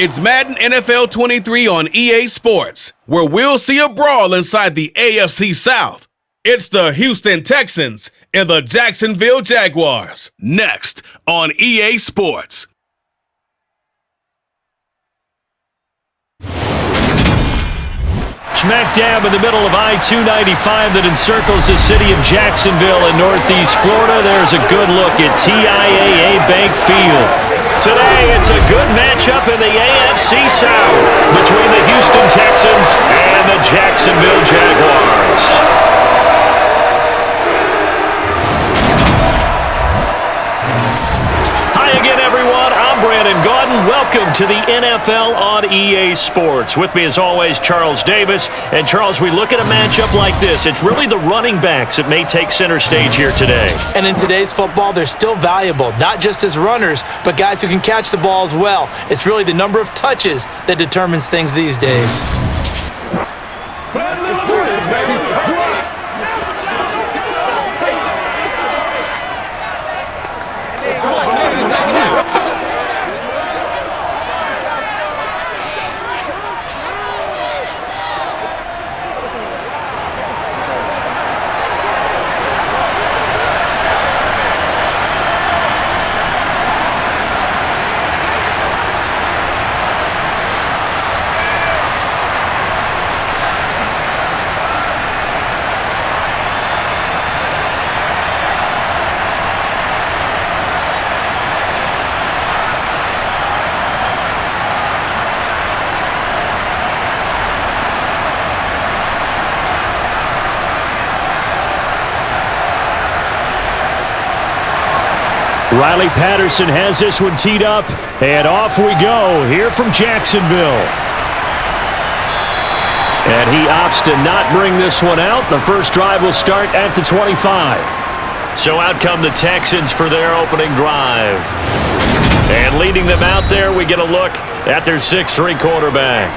It's Madden NFL 23 on EA Sports, where we'll see a brawl inside the AFC South. It's the Houston Texans and the Jacksonville Jaguars. Next on EA Sports. Smack dab in the middle of I-295 that encircles the city of Jacksonville in northeast Florida. There's a good look at TIAA Bank Field. Today, it's a good matchup in the AFC South between the Houston Texans and the Jacksonville Jaguars. Welcome to the NFL on EA Sports. With me, as always, Charles Davis. And, Charles, we look at a matchup like this. It's really the running backs that may take center stage here today. And in today's football, they're still valuable, not just as runners, but guys who can catch the ball as well. It's really the number of touches that determines things these days. Riley Patterson has this one teed up, and off we go here from Jacksonville. And he opts to not bring this one out. The first drive will start at the 25. So out come the Texans for their opening drive. And leading them out there, we get a look at their 6'3" quarterback.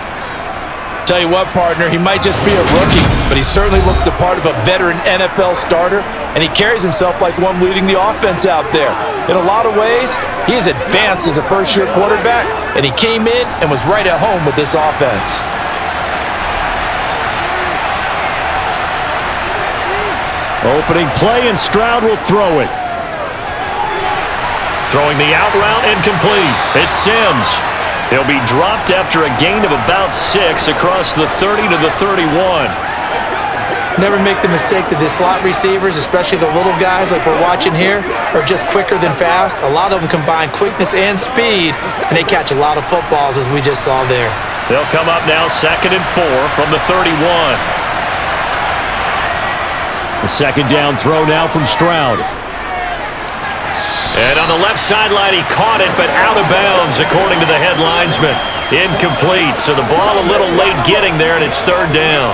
Tell you what, partner, he might just be a rookie, but he certainly looks the part of a veteran NFL starter, and he carries himself like one leading the offense out there. In a lot of ways, he is advanced as a first-year quarterback, and he came in and was right at home with this offense. Opening play, and Stroud will throw it. Throwing the out route, incomplete. It's Sims. He'll be dropped after a gain of about 6 across the 30 to the 31. Never make the mistake that the slot receivers, especially the little guys like we're watching here, are just quicker than fast. A lot of them combine quickness and speed, and they catch a lot of footballs, as we just saw there. They'll come up now 2nd and 4 from the 31. The second down throw now from Stroud. And on the left sideline, he caught it, but out of bounds, according to the head linesman. Incomplete, so the ball a little late getting there, and it's 3rd down.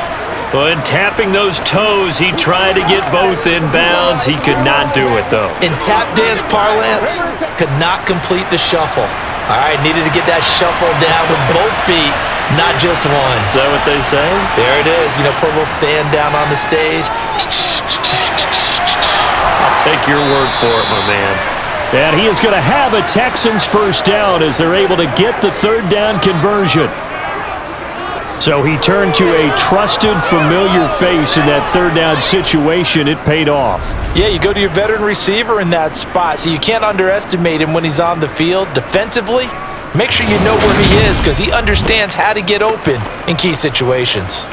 But in tapping those toes, he tried to get both in bounds. He could not do it, though. In tap dance parlance, could not complete the shuffle. All right, needed to get that shuffle down with both feet, not just one. Is that what they say? There it is. You know, put a little sand down on the stage. I'll take your word for it, my man. And he is going to have a Texans first down as they're able to get the 3rd down conversion. So he turned to a trusted, familiar face in that 3rd down situation. It paid off. Yeah, you go to your veteran receiver in that spot, so you can't underestimate him when he's on the field. Defensively, make sure you know where he is because he understands how to get open in key situations.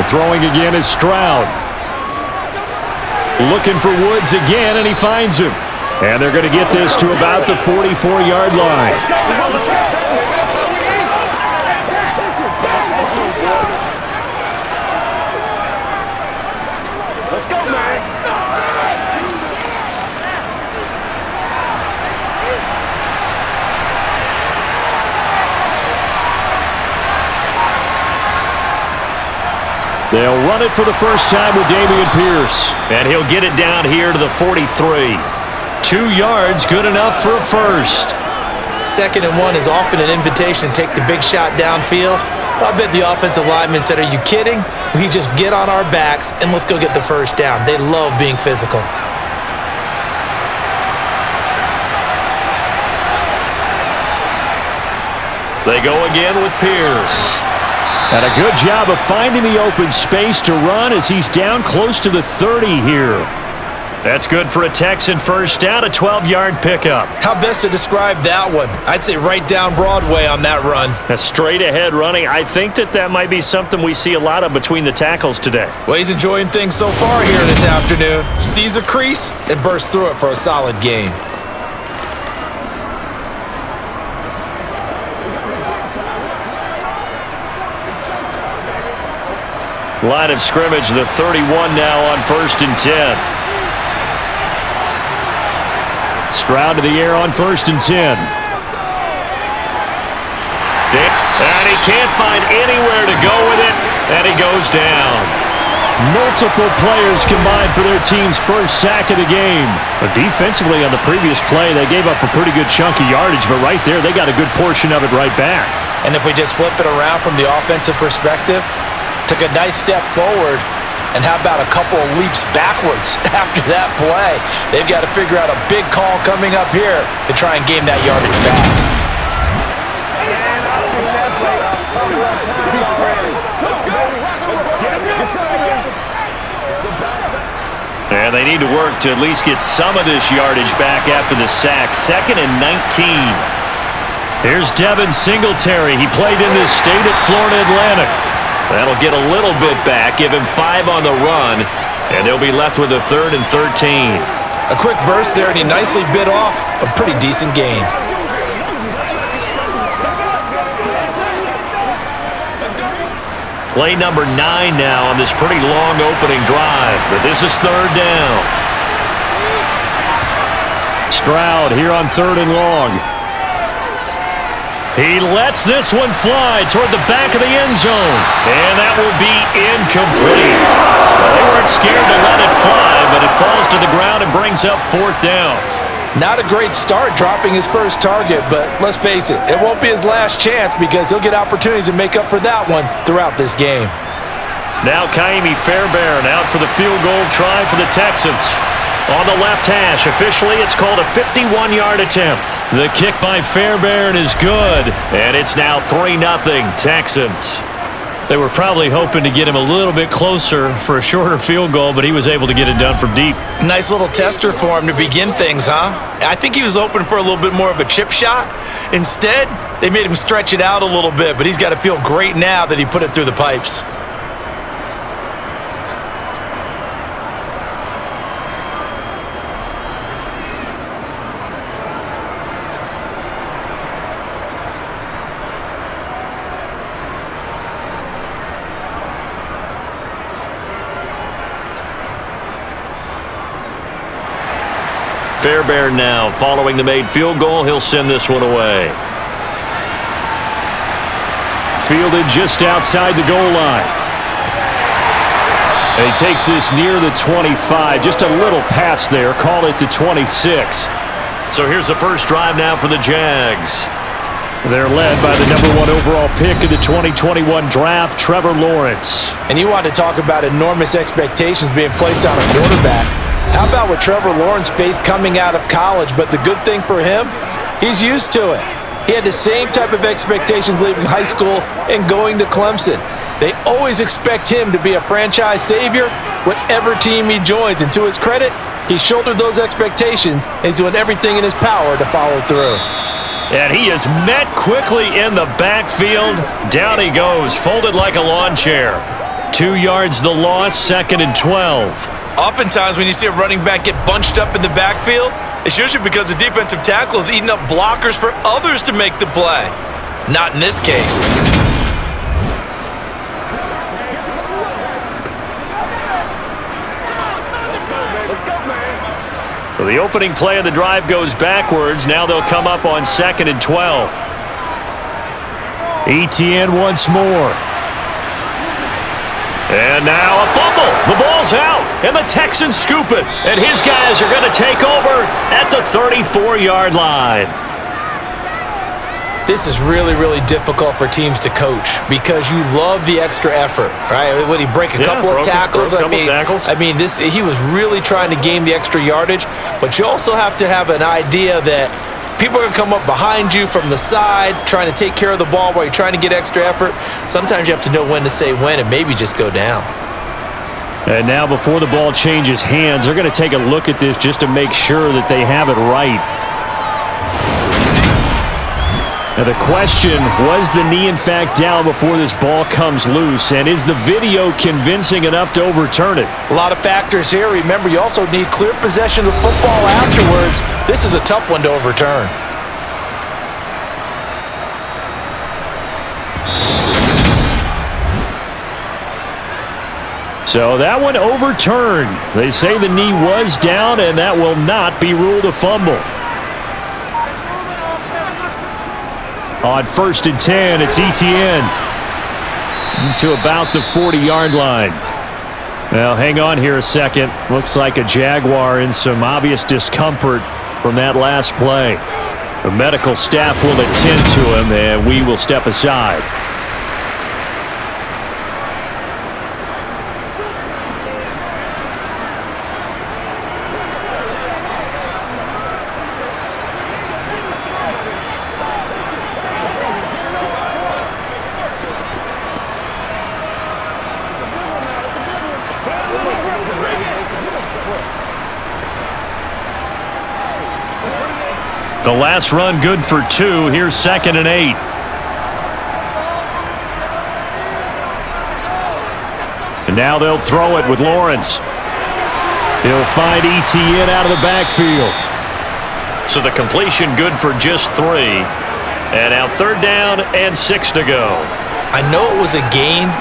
Throwing again is Stroud. Looking for Woods again, and he finds him. And they're going to get this to about the 44-yard line. Let's go, man. They'll run it for the first time with Dameon Pierce. And he'll get it down here to the 43. 2 yards, good enough for a first. that 2nd and 1 is often an invitation to take the big shot downfield. I bet the offensive lineman said, "Are you kidding? We just get on our backs and let's go get the first down." They love being physical. They go again with Pierce. And a good job of finding the open space to run as he's down close to the 30 here. That's good for a Texan first down, a 12-yard pickup. How best to describe that one? I'd say right down Broadway on that run. A straight-ahead running. I think that might be something we see a lot of between the tackles today. Well, he's enjoying things so far here this afternoon. Sees a crease and bursts through it for a solid gain. Line of scrimmage, the 31 now on 1st and 10. Stroud to the air on 1st and 10. And he can't find anywhere to go with it, and he goes down. Multiple players combined for their team's first sack of the game. But defensively on the previous play, they gave up a pretty good chunk of yardage, but right there, they got a good portion of it right back. And if we just flip it around from the offensive perspective, took a nice step forward, and how about a couple of leaps backwards after that play? They've got to figure out a big call coming up here to try and gain that yardage back. And they need to work to at least get some of this yardage back after the sack. 2nd and 19. Here's Devin Singletary. He played in this state at Florida Atlantic. That'll get a little bit back, give him 5 on the run, and they'll be left with a 3rd and 13. A quick burst there, and he nicely bit off a pretty decent gain. Play number 9 now on this pretty long opening drive, but this is 3rd down. Stroud here on 3rd and long. He lets this one fly toward the back of the end zone. And that will be incomplete. They weren't scared to let it fly, but it falls to the ground and brings up 4th down. Not a great start dropping his first target, but let's face it, it won't be his last chance because he'll get opportunities to make up for that one throughout this game. Now Kaimi Fairbairn out for the field goal try for the Texans. On the left hash, officially it's called a 51-yard attempt. The kick by Fairbairn is good, and it's now 3-0 Texans. They were probably hoping to get him a little bit closer for a shorter field goal, but he was able to get it done from deep. Nice little tester for him to begin things, huh? I think he was hoping for a little bit more of a chip shot. Instead, they made him stretch it out a little bit, but he's got to feel great now that he put it through the pipes. Fairbairn now, following the made field goal, he'll send this one away. Fielded just outside the goal line. And he takes this near the 25, just a little pass there, call it the 26. So here's the first drive now for the Jags. They're led by the #1 overall pick of the 2021 draft, Trevor Lawrence. And you want to talk about enormous expectations being placed on a quarterback. How about what Trevor Lawrence faced coming out of college? But the good thing for him, he's used to it. He had the same type of expectations leaving high school and going to Clemson. They always expect him to be a franchise savior, whatever team he joins. And to his credit, he shouldered those expectations and he's doing everything in his power to follow through. And he is met quickly in the backfield. Down he goes, folded like a lawn chair. 2 yards the loss, 2nd and 12. Oftentimes when you see a running back get bunched up in the backfield, it's usually because the defensive tackle is eating up blockers for others to make the play. Not in this case. So the opening play of the drive goes backwards. Now they'll come up on 2nd and 12. ETN once more. And now a fumble. The ball's out, and the Texans scoop it. And his guys are going to take over at the 34-yard line. This is really, really difficult for teams to coach because you love the extra effort, right? Would he break a couple of tackles? I mean, he was really trying to gain the extra yardage, but you also have to have an idea that people are going to come up behind you from the side, trying to take care of the ball while you're trying to get extra effort. Sometimes you have to know when to say when and maybe just go down. And now before the ball changes hands, they're going to take a look at this just to make sure that they have it right. Now the question, was the knee in fact down before this ball comes loose? And is the video convincing enough to overturn it? A lot of factors here. Remember, you also need clear possession of the football afterwards. This is a tough one to overturn. So that one overturned. They say the knee was down, and that will not be ruled a fumble. On 1st and 10, it's ETN to about the 40-yard line. Now, hang on here a second. Looks like a Jaguar in some obvious discomfort from that last play. The medical staff will attend to him, and we will step aside. The last run good for 2. Here's 2nd and 8. And now they'll throw it with Lawrence. He'll find ETN out of the backfield. So the completion good for just 3. And now 3rd down and 6 to go. I know it was a gain,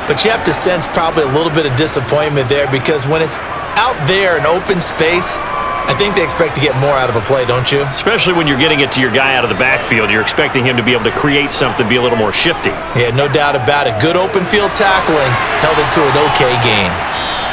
but you have to sense probably a little bit of disappointment there because when it's out there in open space, I think they expect to get more out of a play, don't you? Especially when you're getting it to your guy out of the backfield. You're expecting him to be able to create something, be a little more shifty. Yeah, no doubt about it. Good open field tackling held it to an okay gain.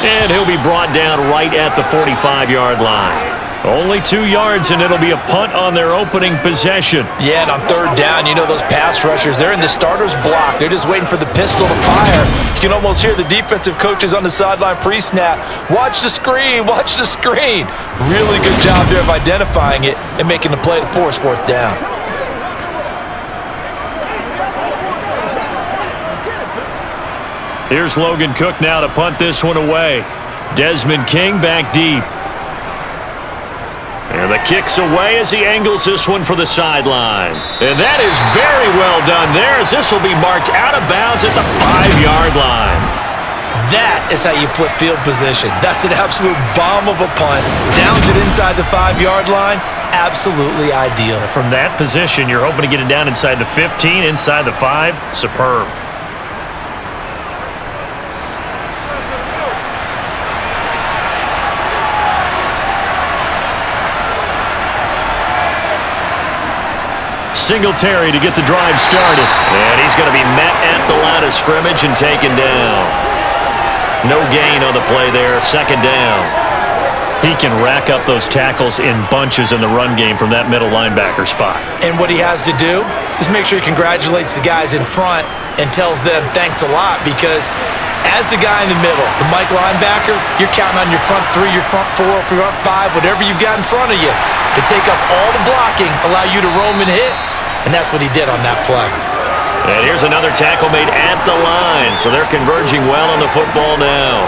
And he'll be brought down right at the 45-yard line. Only 2 yards, and it'll be a punt on their opening possession. Yeah, and on 3rd down, you know those pass rushers, they're in the starter's block. They're just waiting for the pistol to fire. You can almost hear the defensive coaches on the sideline pre-snap. Watch the screen, watch the screen. Really good job there of identifying it and making the play to force 4th down. Here's Logan Cook now to punt this one away. Desmond King back deep. And the kick's away as he angles this one for the sideline. And that is very well done there as this will be marked out of bounds at the 5-yard line. That is how you flip field position. That's an absolute bomb of a punt. Downs it inside the 5-yard line. Absolutely ideal. From that position, you're hoping to get it down inside the 15, inside the 5. Superb. Singletary to get the drive started. And he's going to be met at the line of scrimmage and taken down. No gain on the play there. 2nd down. He can rack up those tackles in bunches in the run game from that middle linebacker spot. And what he has to do is make sure he congratulates the guys in front and tells them thanks a lot because as the guy in the middle, the Mike linebacker, you're counting on your front 3, your front 4, front 5, whatever you've got in front of you to take up all the blocking, allow you to roam and hit. And that's what he did on that play. And here's another tackle made at the line. So they're converging well on the football now.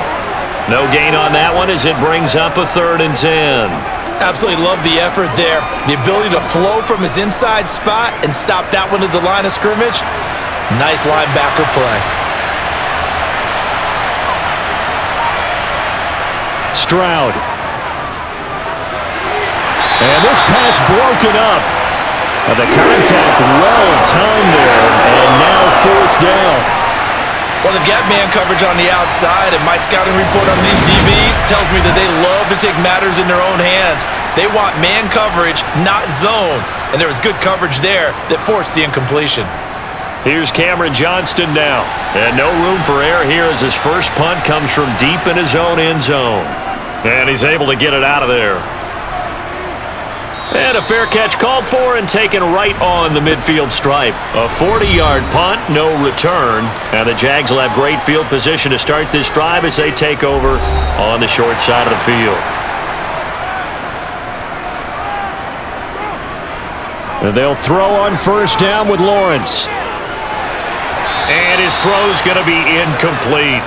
No gain on that one as it brings up a 3rd and 10. Absolutely love the effort there. The ability to flow from his inside spot and stop that one at the line of scrimmage. Nice linebacker play. Stroud. And this pass broken up. The contact well timed there, and now 4th down. Well, they've got man coverage on the outside, and my scouting report on these DBs tells me that they love to take matters in their own hands. They want man coverage, not zone, and there was good coverage there that forced the incompletion. Here's Cameron Johnston now, and no room for error here as his first punt comes from deep in his own end zone. And he's able to get it out of there. And a fair catch called for and taken right on the midfield stripe. A 40-yard punt, no return. And the Jags will have great field position to start this drive as they take over on the short side of the field. And they'll throw on first down with Lawrence. And his throw's going to be incomplete.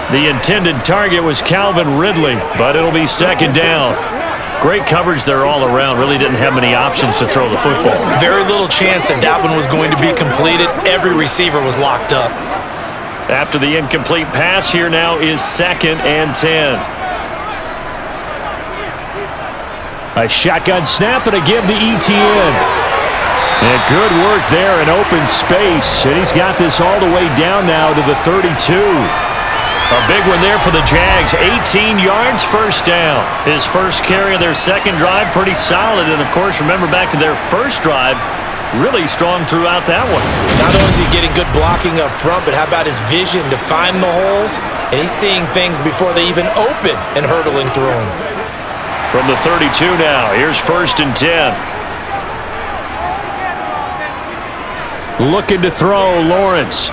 The intended target was Calvin Ridley, but it'll be second down. Great coverage there all around. Really didn't have many options to throw the football. Very little chance that one was going to be completed. Every receiver was locked up. After the incomplete pass, here now is 2nd and 10. A shotgun snap and a give to ETN. And good work there in open space. And he's got this all the way down now to the 32. A big one there for the Jags. 18 yards, first down. His first carry of their second drive, pretty solid. And, of course, remember back to their first drive, really strong throughout that one. Not only is he getting good blocking up front, but how about his vision to find the holes? And he's seeing things before they even open and hurdling through them. From the 32 now, here's 1st and 10. Looking to throw, Lawrence.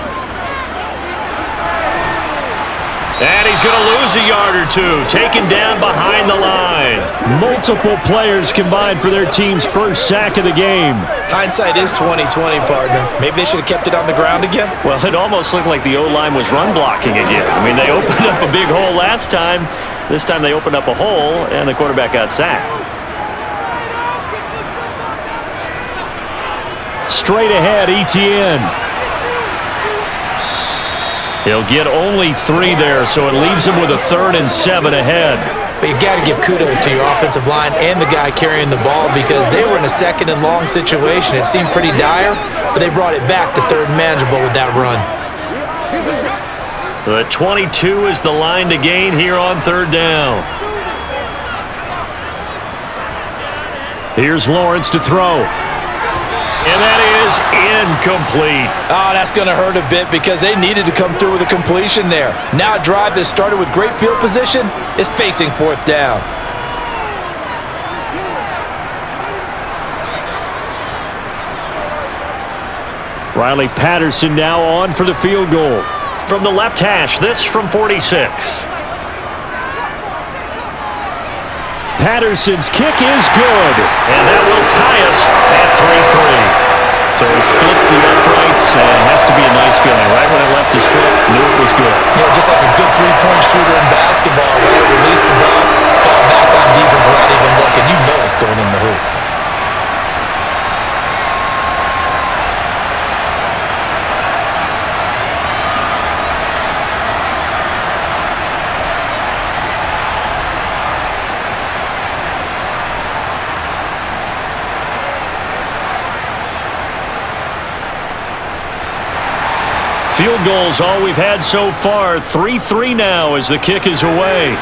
And he's going to lose a yard or two, taken down behind the line. Multiple players combined for their team's first sack of the game. Hindsight is 20/20, partner. Maybe they should have kept it on the ground again. Well, it almost looked like the O-line was run blocking again. I mean, they opened up a big hole last time. This time they opened up a hole, and the quarterback got sacked. Straight ahead, ETN. He'll get only 3 there, so it leaves him with a 3rd and 7 ahead. But you got to give kudos to your offensive line and the guy carrying the ball because they were in a 2nd and long situation. It seemed pretty dire, but they brought it back to 3rd and manageable with that run. The 22 is the line to gain here on 3rd down. Here's Lawrence to throw. And that is incomplete. Oh, that's going to hurt a bit because they needed to come through with a completion there. Now a drive that started with great field position is facing 4th down. Riley Patterson now on for the field goal. From the left hash, this from 46. Patterson's kick is good, and that will tie us at 3-3. So he splits the uprights, and it has to be a nice feeling. Right when it left his foot, knew it was good. Yeah, just like a good three-point shooter in basketball, right? Release the ball, fall back on defense without even looking. You know it's going in the hoop. Field goal's all we've had so far. 3-3 now as the kick is away.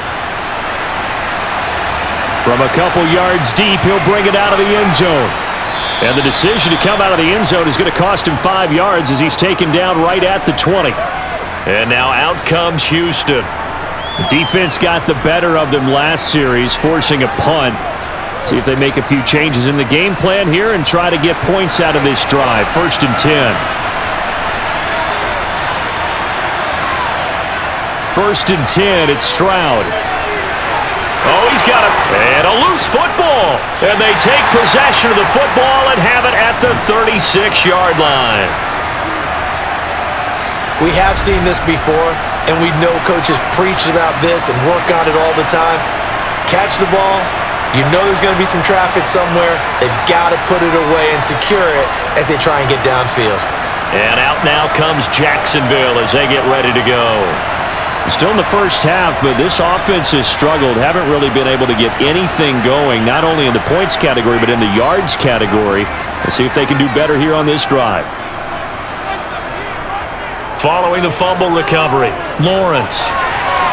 From a couple yards deep, he'll bring it out of the end zone. And the decision to come out of the end zone is going to cost him 5 yards as he's taken down right at the 20. And now out comes Houston. The defense got the better of them last series, forcing a punt. See if they make a few changes in the game plan here and try to get points out of this drive. 1st and 10. 1st and 10, it's Stroud. Oh, he's got it. And a loose football. And they take possession of the football and have it at the 36-yard line. We have seen this before, and we know coaches preach about this and work on it all the time. Catch the ball. You know there's going to be some traffic somewhere. They've got to put it away and secure it as they try and get downfield. And out now comes Jacksonville as they get ready to go. Still in the first half, but this offense has struggled. Haven't really been able to get anything going, not only in the points category, but in the yards category. Let's see if they can do better here on this drive. Following the fumble recovery, Lawrence.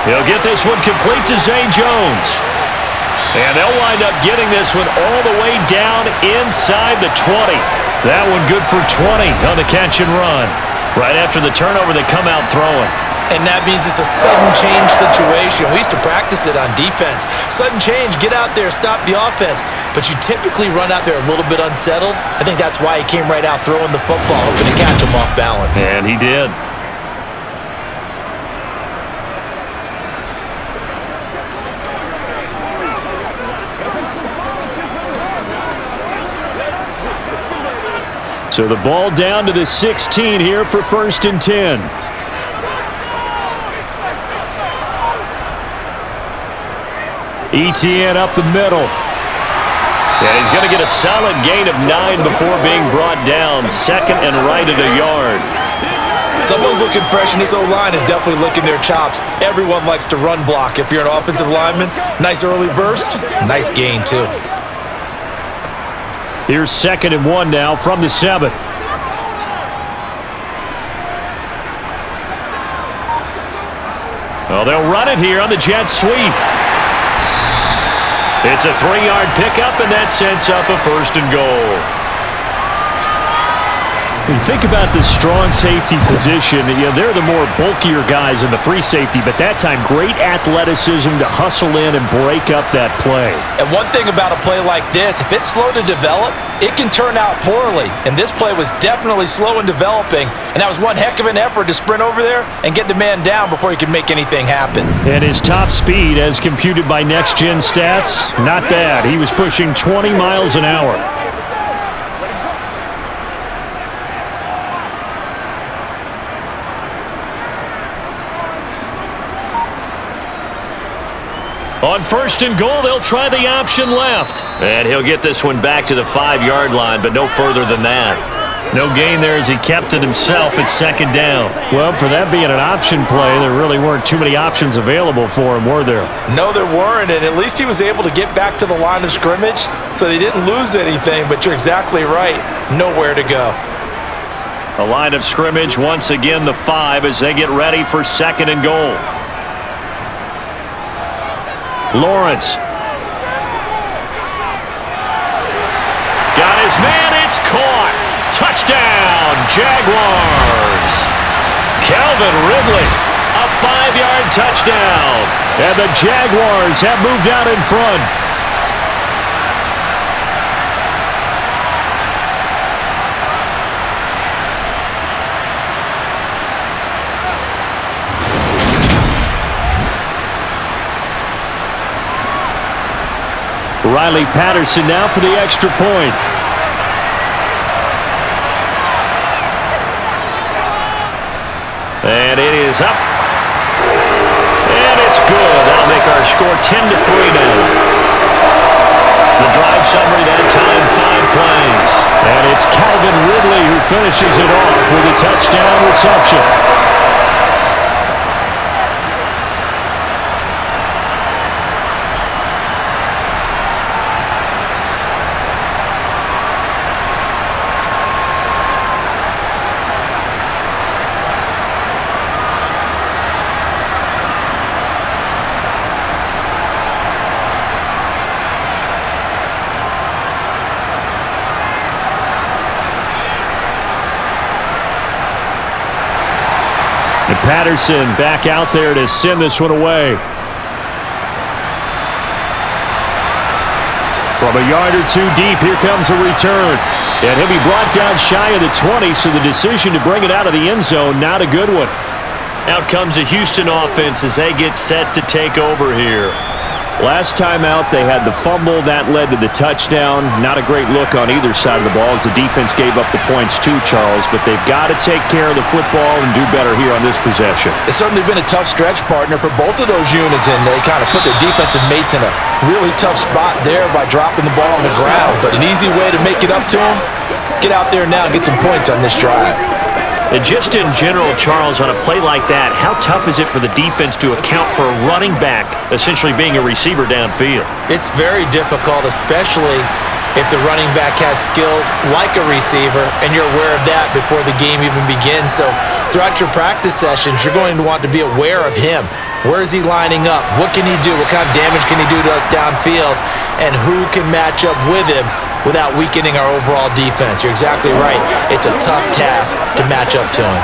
He'll get this one complete to Zay Jones. And they'll wind up getting this one all the way down inside the 20. That one good for 20 on the catch and run. Right after the turnover, they come out throwing. And that means it's a sudden change situation. We used to practice it on defense. Sudden change, get out there, stop the offense. But you typically run out there a little bit unsettled. I think that's why he came right out throwing the football, hoping to catch him off balance. And he did. So the ball down to the 16 here for 1st and 10. ETN up the middle. And he's going to get a solid gain of 9 before being brought down. 2nd and right at a yard. Someone's looking fresh, and his O-line is definitely licking their chops. Everyone likes to run block. If you're an offensive lineman, nice early burst, nice gain too. Here's 2nd and 1 now from the 7. Well, they'll run it here on the jet sweep. It's a 3-yard pickup, and that sets up a 1st and goal. When you think about the strong safety position, they're the more bulkier guys in the free safety, but that time, great athleticism to hustle in and break up that play. And one thing about a play like this, if it's slow to develop, it can turn out poorly. And this play was definitely slow in developing, and that was one heck of an effort to sprint over there and get the man down before he could make anything happen. And his top speed, as computed by Next Gen Stats, not bad. He was pushing 20 miles an hour. On 1st and goal, they'll try the option left. And he'll get this one back to the 5-yard line, but no further than that. No gain there as he kept it himself at 2nd down. Well, for that being an option play, there really weren't too many options available for him, were there? No, there weren't, and at least he was able to get back to the line of scrimmage, so they didn't lose anything, but you're exactly right. Nowhere to go. The line of scrimmage, once again, the 5 as they get ready for 2nd and goal. Lawrence. Got his man, it's caught. Touchdown, Jaguars. Calvin Ridley, a 5-yard touchdown. And the Jaguars have moved out in front. Riley Patterson now for the extra point. And it is up. And it's good. That'll make our score 10-3 now. The drive summary that time, 5 plays. And it's Calvin Ridley who finishes it off with a touchdown reception. And Patterson back out there to send this one away. From a yard or two deep, here comes a return. And he'll be brought down shy of the 20, so the decision to bring it out of the end zone, not a good one. Out comes the Houston offense as they get set to take over here. Last time out, they had the fumble. That led to the touchdown. Not a great look on either side of the ball as the defense gave up the points too, Charles. But they've got to take care of the football and do better here on this possession. It's certainly been a tough stretch, partner, for both of those units, and they kind of put their defensive mates in a really tough spot there by dropping the ball on the ground. But an easy way to make it up to them, get out there now and get some points on this drive. And just in general, Charles, on a play like that, how tough is it for the defense to account for a running back essentially being a receiver downfield? It's very difficult, especially if the running back has skills like a receiver, and you're aware of that before the game even begins. So throughout your practice sessions, you're going to want to be aware of him. Where is he lining up? What can he do? What kind of damage can he do to us downfield? And who can match up with him without weakening our overall defense. You're exactly right. It's a tough task to match up to him.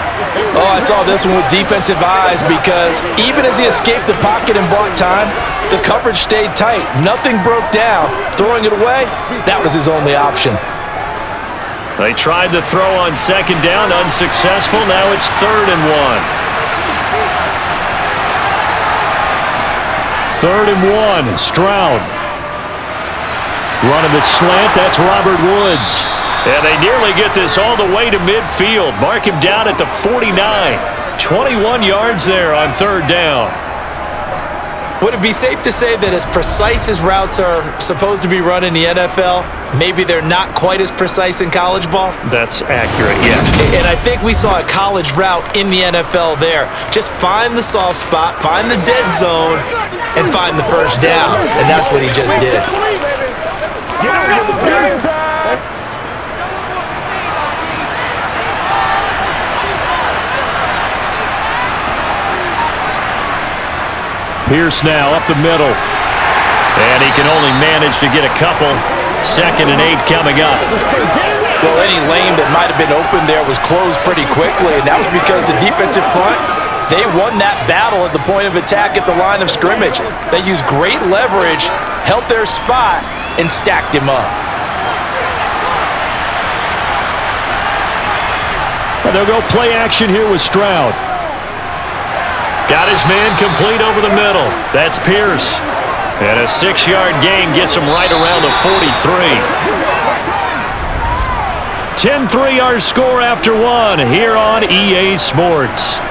Oh, I saw this one with defensive eyes because even as he escaped the pocket and bought time, the coverage stayed tight. Nothing broke down. Throwing it away, that was his only option. They tried to throw on second down, unsuccessful. Now it's 3rd and 1. 3rd and 1, Stroud. Running the slant, that's Robert Woods. And they nearly get this all the way to midfield. Mark him down at the 49. 21 yards there on 3rd down. Would it be safe to say that as precise as routes are supposed to be run in the NFL, maybe they're not quite as precise in college ball? That's accurate, yeah. And I think we saw a college route in the NFL there. Just find the soft spot, find the dead zone, and find the first down. And that's what he just did. Pierce now up the middle. And he can only manage to get a couple. 2nd and 8 coming up. Well, any lane that might have been open there was closed pretty quickly, and that was because the defensive front, they won that battle at the point of attack at the line of scrimmage. They used great leverage, held their spot, and stacked him up. Well, they'll go play action here with Stroud. Got his man complete over the middle. That's Pierce. And a 6-yard gain gets him right around the 43. 10-3 our score after 1 here on EA Sports.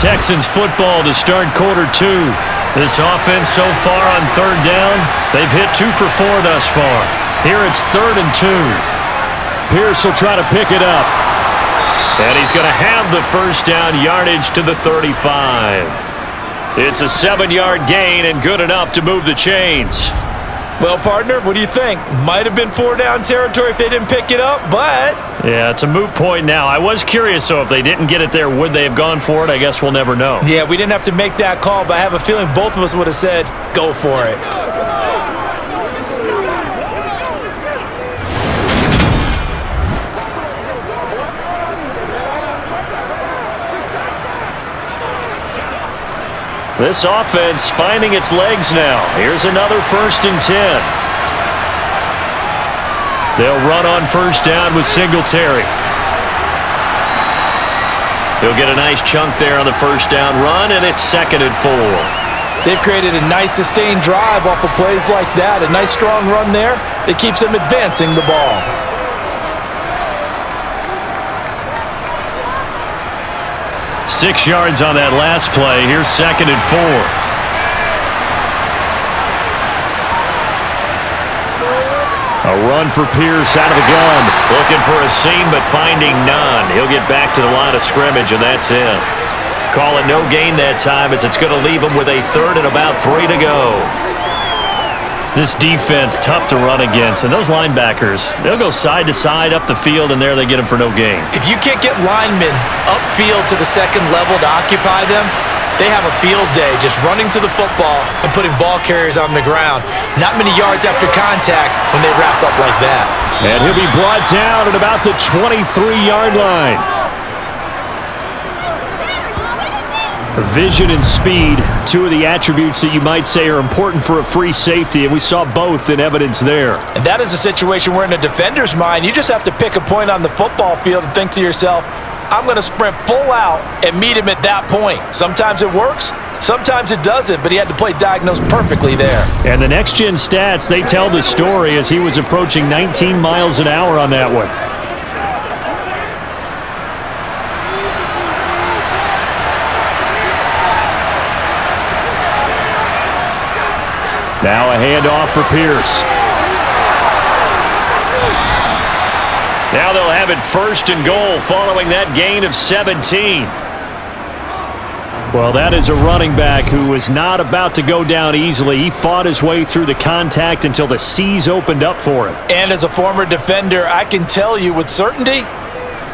Texans football to start quarter 2. This offense so far on 3rd down, they've hit 2 for 4 thus far. Here it's 3rd and 2. Pierce will try to pick it up. And he's going to have the first down, yardage to the 35. It's a 7-yard gain and good enough to move the chains. Well, partner, what do you think? Might have been 4-down territory if they didn't pick it up, but... Yeah, it's a moot point now. I was curious, so if they didn't get it there, would they have gone for it? I guess we'll never know. Yeah, we didn't have to make that call, but I have a feeling both of us would have said, go for it. This offense finding its legs now. Here's another 1st and 10. They'll run on first down with Singletary. He'll get a nice chunk there on the first down run, and it's 2nd and 4. They've created a nice sustained drive off of plays like that. A nice strong run there that keeps them advancing the ball. Six yards on that last play. Here's 2nd and 4. A run for Pierce out of the gun. Looking for a seam, but finding none. He'll get back to the line of scrimmage, and that's it. Calling no gain that time as it's going to leave him with a 3rd and about 3 to go. This defense, tough to run against. And those linebackers, they'll go side to side up the field, and there they get them for no gain. If you can't get linemen upfield to the second level to occupy them, they have a field day just running to the football and putting ball carriers on the ground. Not many yards after contact when they wrap up like that. And he'll be brought down at about the 23-yard line. Vision and speed, 2 of the attributes that you might say are important for a free safety, and we saw both in evidence there. And that is a situation where in a defender's mind, you just have to pick a point on the football field and think to yourself, I'm going to sprint full out and meet him at that point. Sometimes it works, sometimes it doesn't, but he had to play diagnose perfectly there. And the next-gen stats, they tell the story as he was approaching 19 miles an hour on that one. Now a handoff for Pierce. Now they'll have it 1st and goal following that gain of 17. Well, that is a running back who was not about to go down easily. He fought his way through the contact until the seas opened up for him. And as a former defender, I can tell you with certainty,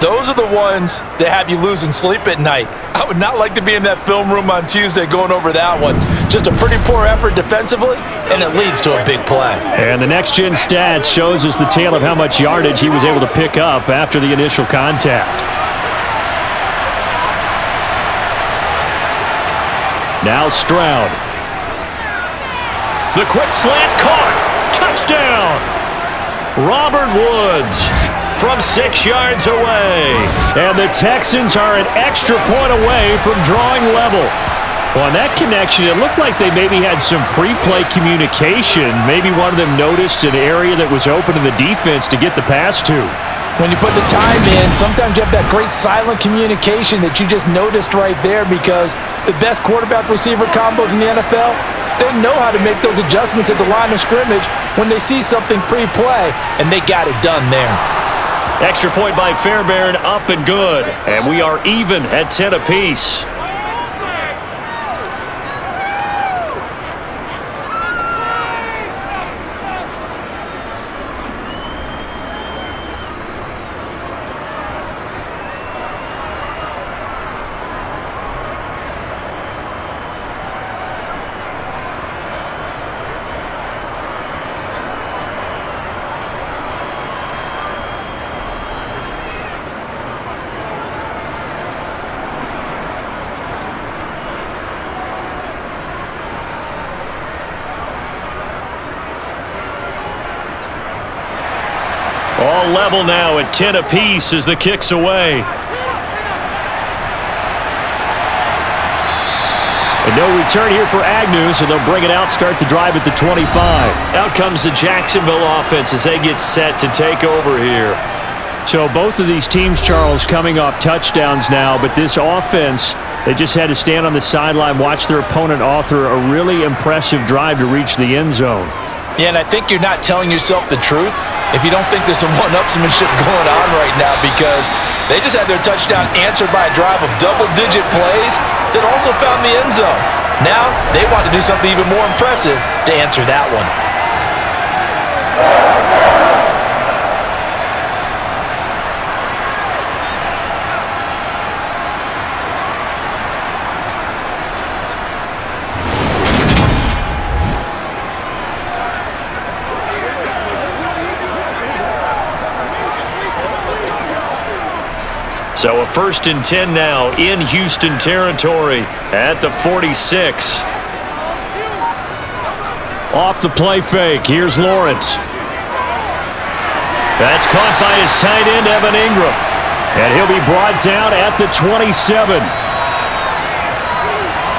Those are the ones that have you losing sleep at night. I would not like to be in that film room on Tuesday going over that one. Just a pretty poor effort defensively, and it leads to a big play. And the next-gen stats shows us the tale of how much yardage he was able to pick up after the initial contact. Now Stroud. The quick slant caught. Touchdown. Robert Woods from 6 yards away. And the Texans are an extra point away from drawing level. Well, on that connection, it looked like they maybe had some pre-play communication. Maybe one of them noticed an area that was open in the defense to get the pass to. When you put the time in, sometimes you have that great silent communication that you just noticed right there, because the best quarterback-receiver combos in the NFL, they know how to make those adjustments at the line of scrimmage when they see something pre-play, and they got it done there. Extra point by Fairbairn, up and good. And we are even at 10 apiece. All level now at 10 apiece as the kick's away. And no return here for Agnew, so they'll bring it out, start the drive at the 25. Out comes the Jacksonville offense as they get set to take over here. So both of these teams, Charles, coming off touchdowns now, but this offense, they just had to stand on the sideline, watch their opponent author a really impressive drive to reach the end zone. Yeah, and I think you're not telling yourself the truth if you don't think there's some one-upsmanship going on right now, because they just had their touchdown answered by a drive of double-digit plays that also found the end zone. Now they want to do something even more impressive to answer that one. So a 1st and 10 now in Houston territory at the 46. Off the play fake. Here's Lawrence. That's caught by his tight end, Evan Ingram. And he'll be brought down at the 27.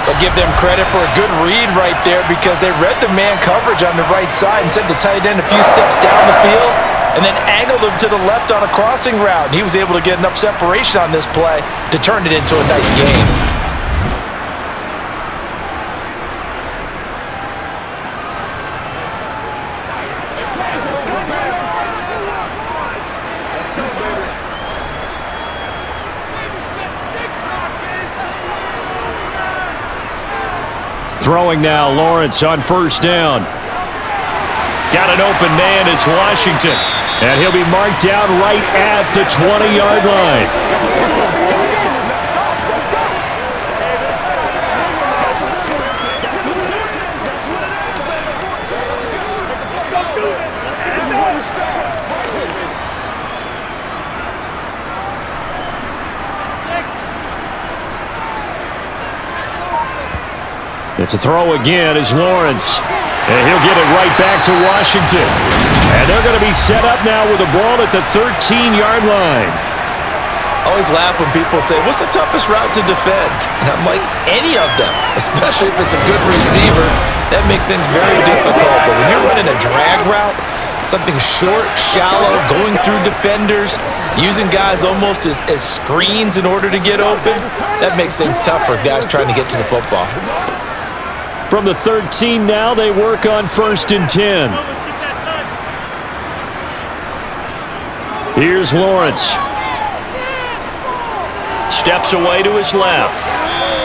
I'll give them credit for a good read right there, because they read the man coverage on the right side and sent the tight end a few steps down the field, and then angled him to the left on a crossing route. And he was able to get enough separation on this play to turn it into a nice game. Throwing now, Lawrence on 1st down. Got an open man, it's Washington. And he'll be marked down right at the 20-yard line. It's a throw again is Lawrence. And he'll get it right back to Washington. And they're going to be set up now with the ball at the 13-yard line. I always laugh when people say, what's the toughest route to defend? And I'm like, any of them, especially if it's a good receiver. That makes things very difficult. But when you're running a drag route, something short, shallow, going through defenders, using guys almost as screens in order to get open, that makes things tough for guys trying to get to the football. From the 13 now, they work on 1st and 10. Here's Lawrence. Steps away to his left.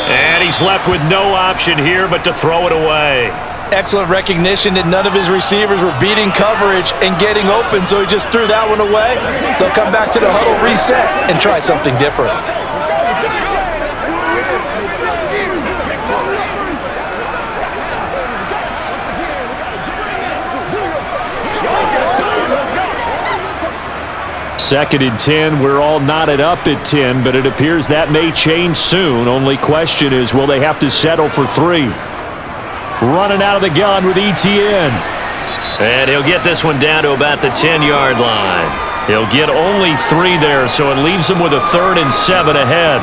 And he's left with no option here but to throw it away. Excellent recognition that none of his receivers were beating coverage and getting open, so he just threw that one away. They'll come back to the huddle, reset, and try something different. Second and 10, we're all knotted up at 10, but it appears that may change soon. Only question is, will they have to settle for 3? Running out of the gun with ETN. And he'll get this one down to about the 10-yard line. He'll get only 3 there, so it leaves him with a 3rd and 7 ahead.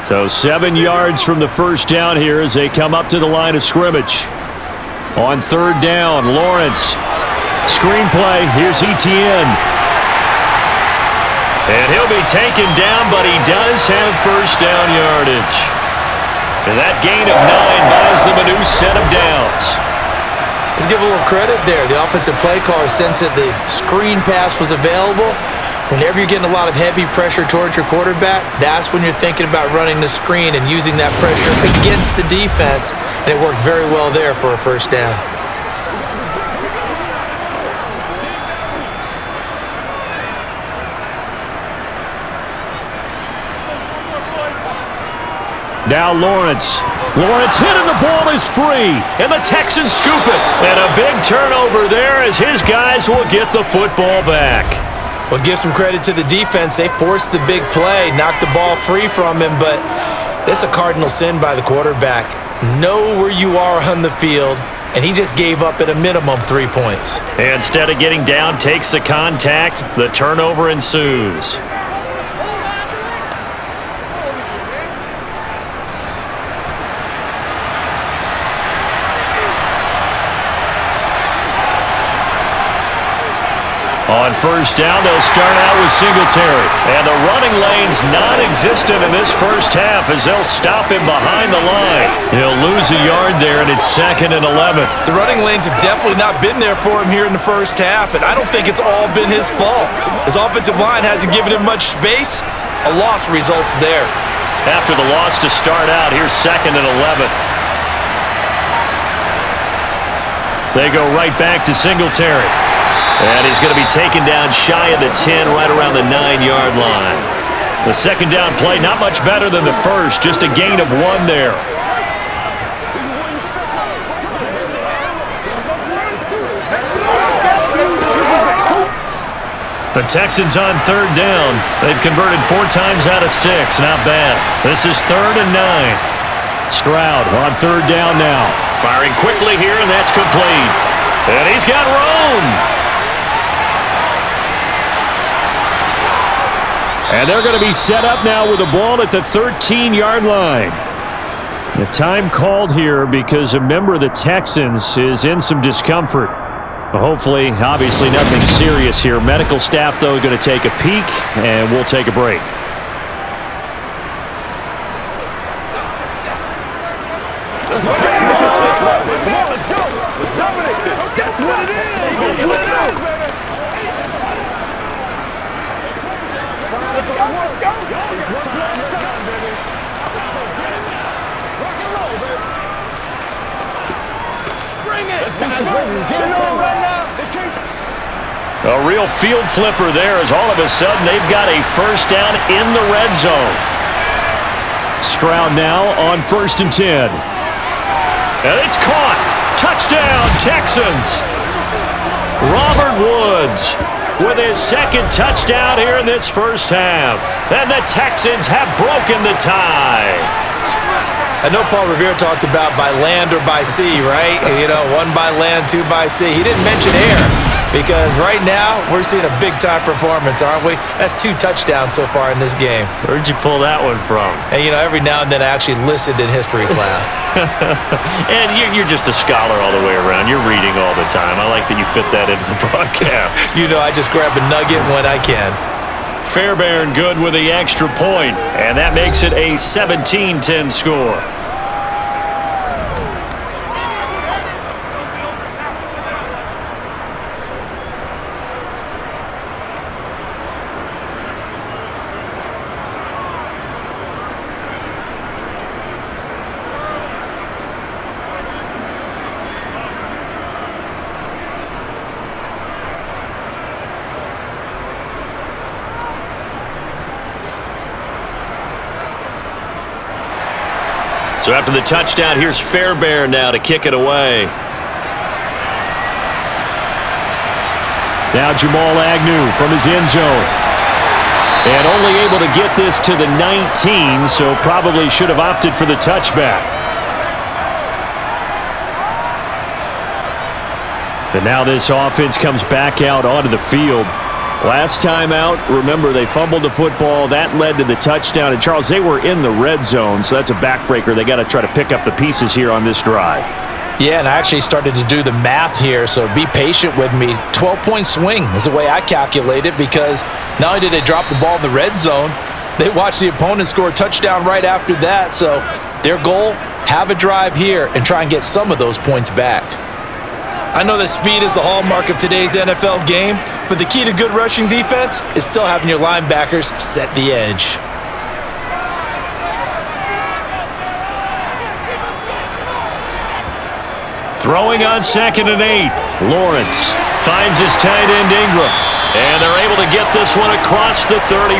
So 7 yards from the first down here as they come up to the line of scrimmage. On 3rd down, Lawrence. Screenplay, here's ETN. And he'll be taken down, but he does have first down yardage. And that gain of 9 buys them a new set of downs. Let's give a little credit there. The offensive play caller sensed that the screen pass was available. Whenever you're getting a lot of heavy pressure towards your quarterback, that's when you're thinking about running the screen and using that pressure against the defense. And it worked very well there for a first down. Now Lawrence. Lawrence hit and the ball is free. And the Texans scoop it. And a big turnover there as his guys will get the football back. Well, give some credit to the defense. They forced the big play, knocked the ball free from him, but it's a cardinal sin by the quarterback. Know where you are on the field, and he just gave up at a minimum 3 points. Instead of getting down, takes the contact. The turnover ensues. On first down, they'll start out with Singletary. And the running lane's non-existent in this first half as they'll stop him behind the line. He'll lose a yard there, and it's 2nd and 11. The running lanes have definitely not been there for him here in the first half, and I don't think it's all been his fault. His offensive line hasn't given him much space. A loss results there. After the loss to start out, here's 2nd and 11. They go right back to Singletary. And he's going to be taken down shy of the 10, right around the 9-yard line. The second down play, not much better than the first, just a gain of 1 there. The Texans on 3rd down. They've converted 4 times out of 6. Not bad. This is 3rd and 9. Stroud on 3rd down now. Firing quickly here, and that's complete. And he's got room. And they're going to be set up now with the ball at the 13-yard line. The time called here because a member of the Texans is in some discomfort. Hopefully, obviously nothing serious here. Medical staff, though, going to take a peek, and we'll take a break. Let's go. Let's dominate this. That's what it is. Let's go. A real field flipper there as all of a sudden they've got a first down in the red zone. Stroud now on 1st and 10. And it's caught. Touchdown, Texans. Robert Woods with his 2nd touchdown here in this first half. And the Texans have broken the tie. I know Paul Revere talked about by land or by sea, right? You know, 1 by land, 2 by sea. He didn't mention air because right now we're seeing a big-time performance, aren't we? That's 2 touchdowns so far in this game. Where'd you pull that one from? And, you know, every now and then I actually listened in history class. And you're just a scholar all the way around. You're reading all the time. I like that you fit that into the broadcast. You know, I just grab a nugget when I can. Fairbairn good with the extra point, and that makes it a 17-10 score. So after the touchdown, here's Fairbairn now to kick it away. Now Jamal Agnew from his end zone. And only able to get this to the 19, so probably should have opted for the touchback. And now this offense comes back out onto the field. Last time out, remember, they fumbled the football. That led to the touchdown. And, Charles, they were in the red zone, so that's a backbreaker. They got to try to pick up the pieces here on this drive. Yeah, and I actually started to do the math here, so be patient with me. 12-point swing is the way I calculate it, because not only did they drop the ball in the red zone, they watched the opponent score a touchdown right after that. So their goal, have a drive here and try and get some of those points back. I know that speed is the hallmark of today's NFL game, but the key to good rushing defense is still having your linebackers set the edge. Throwing on 2nd and 8. Lawrence finds his tight end Ingram. And they're able to get this one across the 35.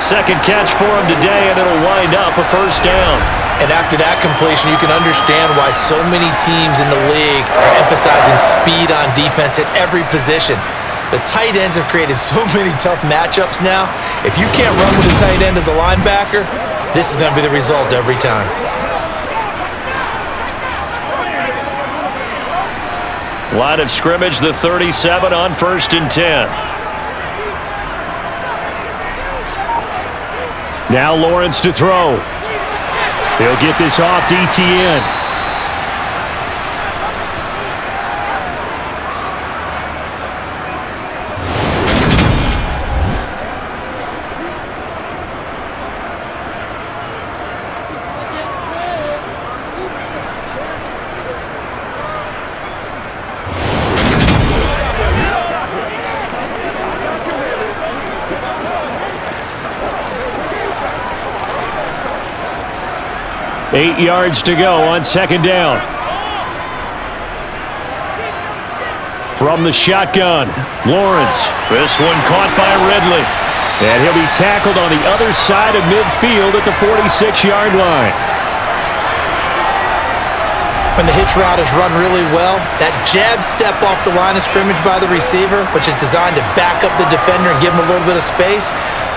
Second catch for him today, and it'll wind up a first down. And after that completion, you can understand why so many teams in the league are emphasizing speed on defense at every position. The tight ends have created so many tough matchups now. If you can't run with a tight end as a linebacker, this is going to be the result every time. Line of scrimmage, the 37 on 1st and 10. Now Lawrence to throw. He'll get this off to ETN. Eight yards to go on 2nd down. From the shotgun, Lawrence. This one caught by Ridley. And he'll be tackled on the other side of midfield at the 46-yard line. When the hitch route is run really well, that jab step off the line of scrimmage by the receiver, which is designed to back up the defender and give him a little bit of space,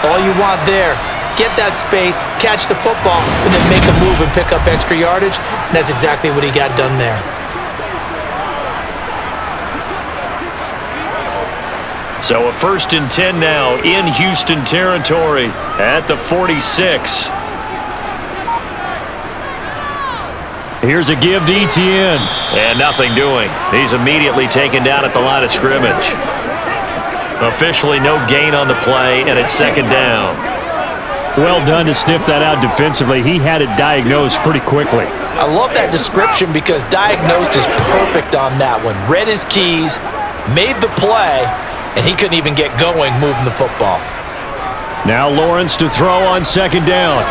all you want there, get that space, catch the football, and then make a move and pick up extra yardage. And that's exactly what he got done there. So a 1st and 10 now in Houston territory at the 46. Here's a give to ETN. And nothing doing. He's immediately taken down at the line of scrimmage. Officially no gain on the play, and it's 2nd down. Well done to sniff that out defensively. He had it diagnosed pretty quickly. I love that description because diagnosed is perfect on that one. Read his keys, made the play, and he couldn't even get going moving the football. Now Lawrence to throw on 2nd down.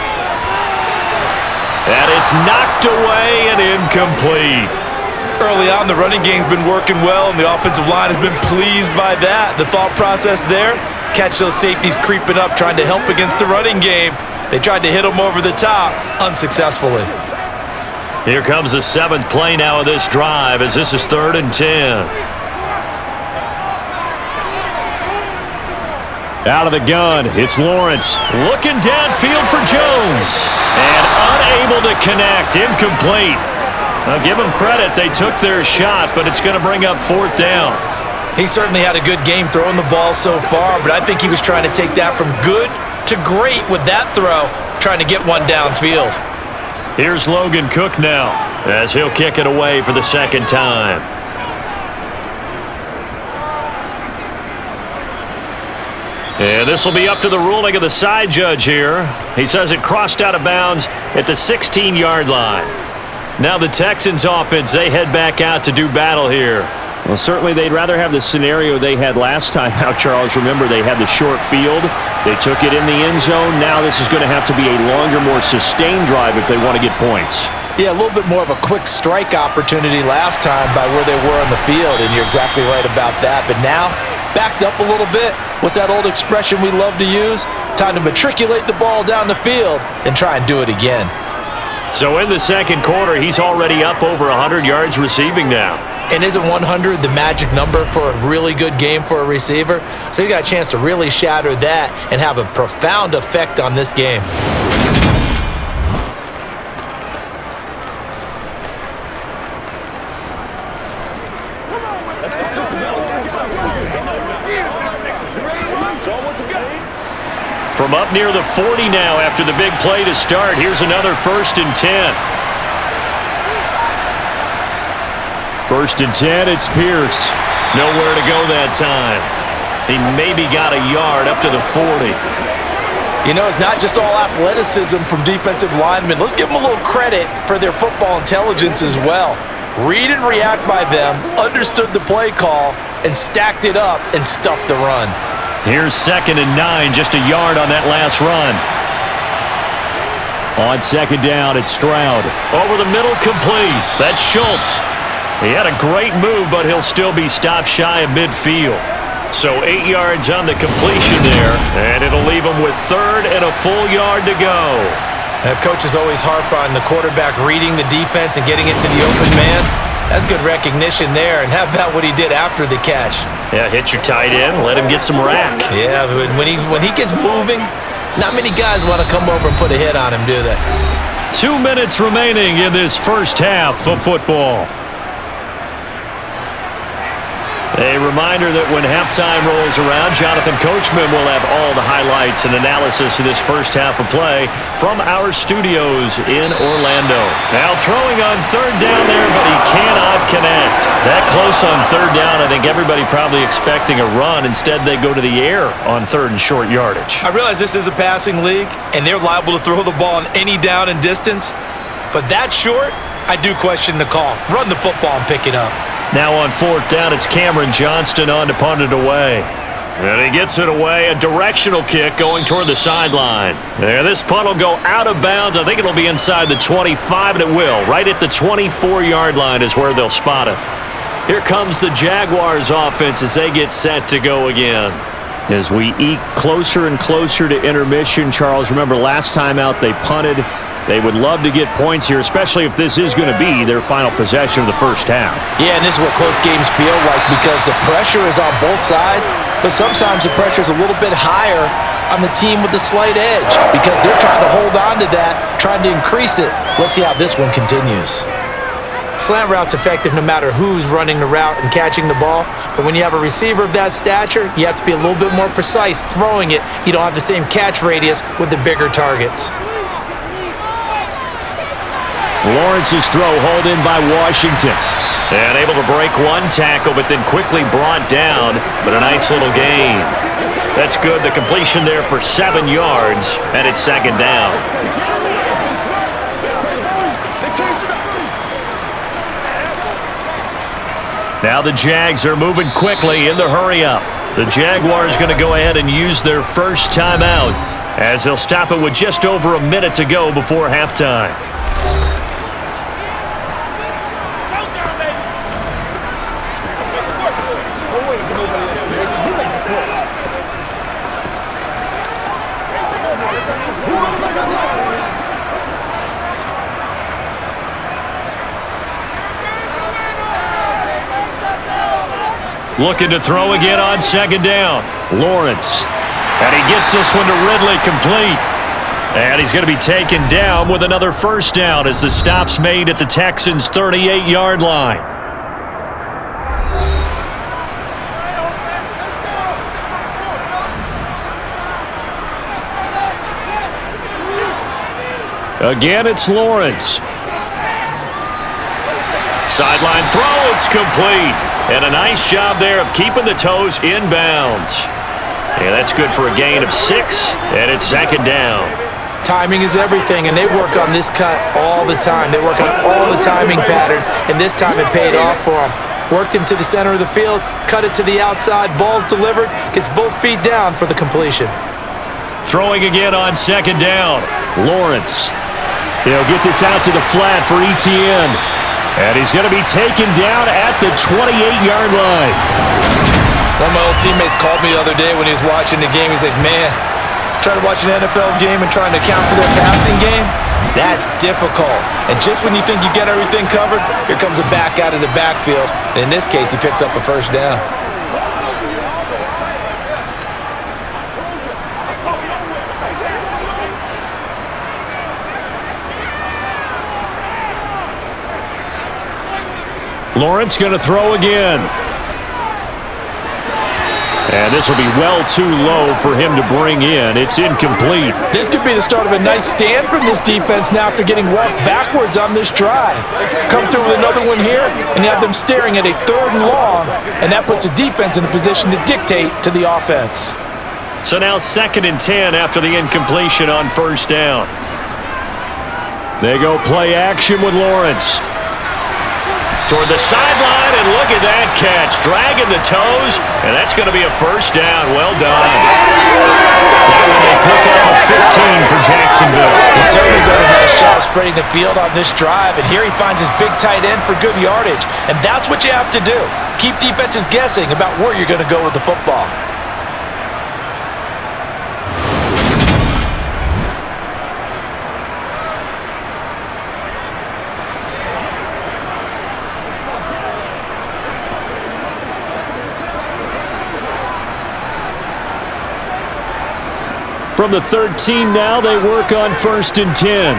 And it's knocked away and incomplete. Early on, the running game's been working well, and the offensive line has been pleased by that. The thought process there, catch those safeties creeping up, trying to help against the running game. They tried to hit them over the top, unsuccessfully. Here comes the 7th play now of this drive as this is 3rd and 10. Out of the gun, it's Lawrence. Looking downfield for Jones. And unable to connect, incomplete. Now give them credit, they took their shot, but it's going to bring up 4th down. He certainly had a good game throwing the ball so far, but I think he was trying to take that from good to great with that throw, trying to get one downfield. Here's Logan Cook now, as he'll kick it away for the 2nd time. And this will be up to the ruling of the side judge here. He says it crossed out of bounds at the 16-yard line. Now the Texans offense, they head back out to do battle here. Well, certainly they'd rather have the scenario they had last time out, Charles. Remember, they had the short field. They took it in the end zone. Now this is going to have to be a longer, more sustained drive if they want to get points. Yeah, a little bit more of a quick strike opportunity last time by where they were on the field, and you're exactly right about that. But now, backed up a little bit. What's that old expression we love to use? Time to matriculate the ball down the field and try and do it again. So in the second quarter, he's already up over 100 yards receiving now. And isn't 100 the magic number for a really good game for a receiver? So he got a chance to really shatter that and have a profound effect on this game. From up near the 40 now after the big play to start. Here's another 1st and 10. 1st and 10, it's Pierce. Nowhere to go that time. He maybe got a yard up to the 40. You know, it's not just all athleticism from defensive linemen. Let's give them a little credit for their football intelligence as well. Read and react by them, understood the play call, and stacked it up and stuffed the run. Here's 2nd and 9, just a yard on that last run. On 2nd down, it's Stroud. Over the middle, complete. That's Schultz. He had a great move, but he'll still be stopped shy of midfield. So 8 yards on the completion there, and it'll leave him with 3rd and a full yard to go. Coaches always harp on the quarterback reading the defense and getting it to the open man. That's good recognition there, and how about what he did after the catch? Yeah, hit your tight end, let him get some rack. Yeah, when he gets moving, not many guys want to come over and put a hit on him, do they? 2 minutes remaining in this first half of football. A reminder that when halftime rolls around, Jonathan Coachman will have all the highlights and analysis of this first half of play from our studios in Orlando. Now throwing on 3rd down there, but he cannot connect. That close on 3rd down, I think everybody probably expecting a run. Instead, they go to the air on 3rd and short yardage. I realize this is a passing league, and they're liable to throw the ball on any down and distance, but that short, I do question the call. Run the football and pick it up. Now on 4th down, it's Cameron Johnston on to punt it away. And he gets it away, a directional kick going toward the sideline. And this punt will go out of bounds. I think it'll be inside the 25, and it will. Right at the 24-yard line is where they'll spot it. Here comes the Jaguars offense as they get set to go again. As we eke closer and closer to intermission, Charles, remember last time out they punted. They would love to get points here, especially if this is going to be their final possession of the first half. Yeah, and this is what close games feel like because the pressure is on both sides, but sometimes the pressure is a little bit higher on the team with the slight edge because they're trying to hold on to that, trying to increase it. Let's see how this one continues. Slant route's effective no matter who's running the route and catching the ball, but when you have a receiver of that stature, you have to be a little bit more precise throwing it. You don't have the same catch radius with the bigger targets. Lawrence's throw hauled in by Washington. And able to break one tackle, but then quickly brought down. But a nice little gain. That's good. The completion there for 7 yards, and it's 2nd down. Now the Jags are moving quickly in the hurry-up. The Jaguars going to go ahead and use their first timeout as they'll stop it with just over a minute to go before halftime. Looking to throw again on 2nd down. Lawrence. And he gets this one to Ridley complete. And he's going to be taken down with another 1st down as the stop's made at the Texans' 38-yard line. Again, it's Lawrence. Sideline throw, it's complete. And a nice job there of keeping the toes inbounds. Yeah, that's good for a gain of 6, and it's 2nd down. Timing is everything, and they work on this cut all the time. They work on all the timing patterns, and this time it paid off for them. Worked him to the center of the field, cut it to the outside, ball's delivered, gets both feet down for the completion. Throwing again on 2nd down. Lawrence. He'll get this out to the flat for Etienne. And he's going to be taken down at the 28-yard line. One of my old teammates called me the other day when he was watching the game. He's like, man, trying to watch an NFL game and trying to account for their passing game, That's difficult. And just when you think you get everything covered, here comes a back out of the backfield. And in this case, he picks up a first down. Lawrence going to throw again. And this will be well too low for him to bring in. It's incomplete. This could be the start of a nice stand from this defense now after getting walked backwards on this drive. Come through with another one here, and you have them staring at a 3rd and long, and that puts the defense in a position to dictate to the offense. So now 2nd and 10 after the incompletion on first down. They go play action with Lawrence. Toward the sideline, and look at that catch. Dragging the toes, and that's going to be a first down. Well done. That one they pick up a 15 for Jacksonville. He certainly done a nice job spreading the field on this drive, and here he finds his big tight end for good yardage. And that's what you have to do. Keep defenses guessing about where you're going to go with the football. From the 13 now, they work on 1st and 10.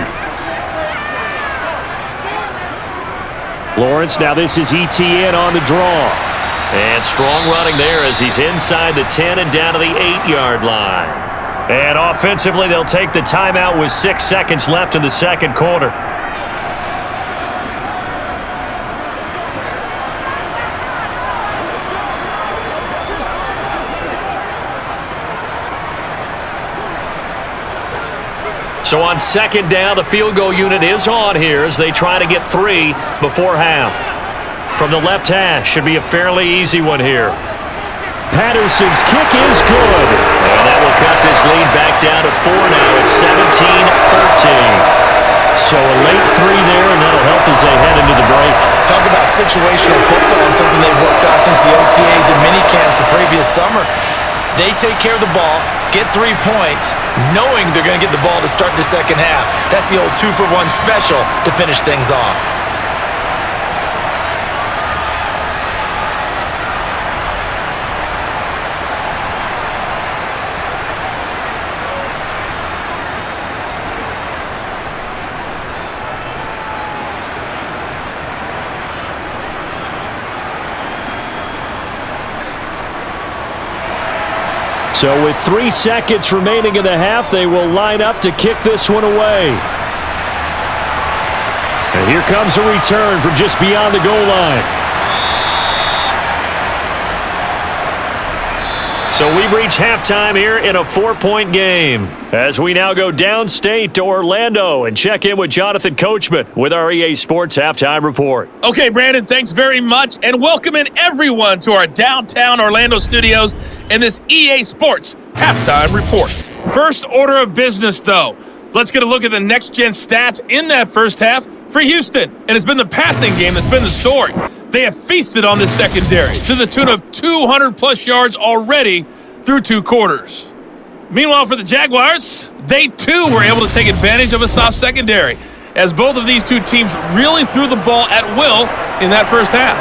Lawrence, now this is ETN on the draw. And strong running there as he's inside the 10 and down to the 8-yard line. And offensively, they'll take the timeout with 6 seconds left in the second quarter. So on 2nd down, the field goal unit is on here as they try to get 3 before half. From the left hash, should be a fairly easy one here. Patterson's kick is good. And that will cut this lead back down to 4 now. It's 17-13. So a late 3 there, and that'll help as they head into the break. Talk about situational football and something they've worked on since the OTAs and minicamps the previous summer. They take care of the ball, get 3 points, knowing they're going to get the ball to start the second half. That's the old 2-for-1 special to finish things off. So with 3 seconds remaining in the half, they will line up to kick this one away. And here comes a return from just beyond the goal line. So we've reached halftime here in a 4-point game as we now go downstate to Orlando and check in with Jonathan Coachman with our EA Sports Halftime Report. Okay, Brandon, thanks very much, and welcome in everyone to our downtown Orlando studios in this EA Sports Halftime Report. First order of business, though. Let's get a look at the next-gen stats in that first half for Houston, and it's been the passing game that's been the story. They have feasted on this secondary to the tune of 200-plus yards already through 2 quarters. Meanwhile, for the Jaguars, they too were able to take advantage of a soft secondary, as both of these two teams really threw the ball at will in that first half.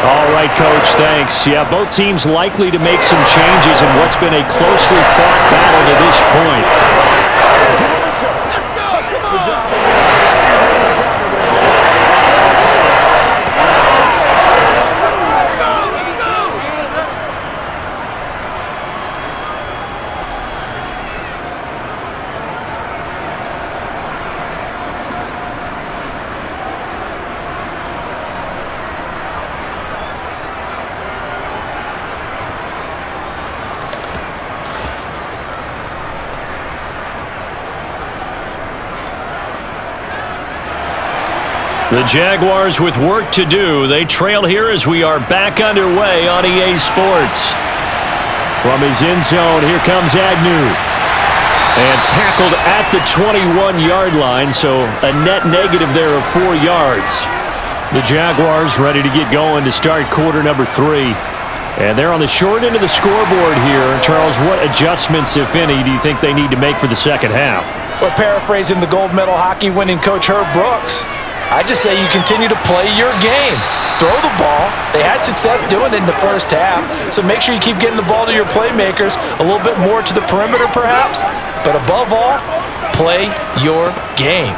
All right, Coach, thanks. Yeah, both teams likely to make some changes in what's been a closely fought battle to this point. Let's go! Come on! Good job. The Jaguars with work to do. They trail here as we are back underway on EA Sports. From his end zone, here comes Agnew. And tackled at the 21-yard line, so a net negative there of 4 yards. The Jaguars ready to get going to start quarter number 3. And they're on the short end of the scoreboard here. Charles, what adjustments, if any, do you think they need to make for the second half? Or paraphrasing the gold medal hockey winning coach Herb Brooks, I just say you continue to play your game. Throw the ball. They had success doing it in the first half, so make sure you keep getting the ball to your playmakers, a little bit more to the perimeter perhaps, but above all, play your game.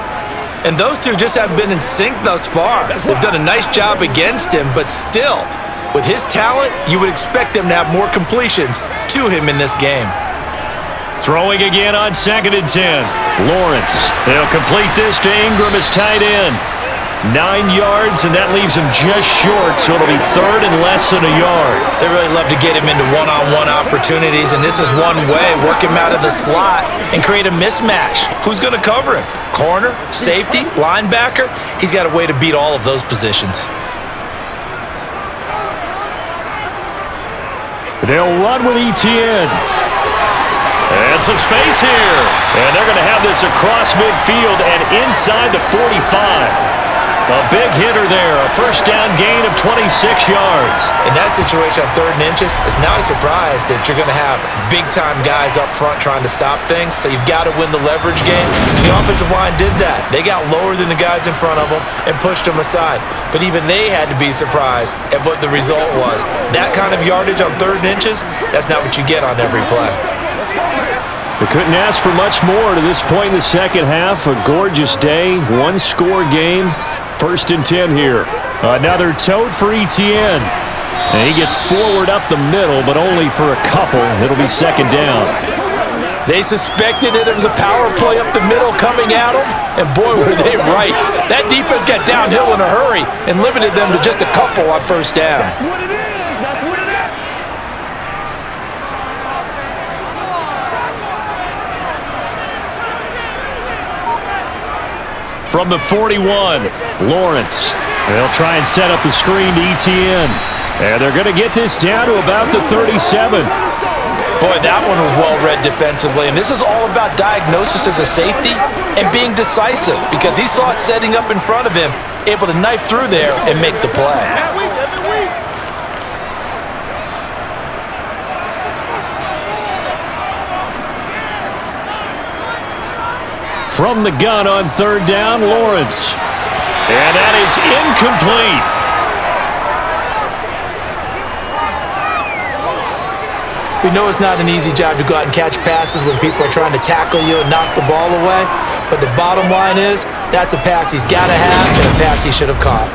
And those two just haven't been in sync thus far. They've done a nice job against him, but still, with his talent, you would expect them to have more completions to him in this game. Throwing again on 2nd and 10. Lawrence. They'll complete this to Ingram as tight end. 9 yards, and that leaves him just short, so it'll be 3rd and less than a yard. They really love to get him into one-on-one opportunities, and this is one way. Work him out of the slot and create a mismatch. Who's going to cover him? Corner, safety, linebacker? He's got a way to beat all of those positions. They'll run with Etienne. And some space here. And they're going to have this across midfield and inside the 45. A big hitter there. A first down gain of 26 yards. In that situation on 3rd and inches, it's not a surprise that you're going to have big-time guys up front trying to stop things, so you've got to win the leverage game. The offensive line did that. They got lower than the guys in front of them and pushed them aside. But even they had to be surprised at what the result was. That kind of yardage on 3rd and inches, that's not what you get on every play. They couldn't ask for much more to this point in the second half. A gorgeous day, one-score game. 1st and 10 here. Another tote for Etienne. And he gets forward up the middle, but only for a couple. It'll be 2nd down. They suspected that it was a power play up the middle coming at them, and boy, were they right. That defense got downhill in a hurry and limited them to just a couple on 1st down. That's what it is. That's what it is. From the 41, Lawrence. They'll try and set up the screen to Etienne. And they're going to get this down to about the 37. Boy, that one was well-read defensively, and this is all about diagnosis as a safety and being decisive because he saw it setting up in front of him, able to knife through there and make the play. From the gun on 3rd down, Lawrence. And that is incomplete. We know it's not an easy job to go out and catch passes when people are trying to tackle you and knock the ball away, but the bottom line is that's a pass he's got to have and a pass he should have caught.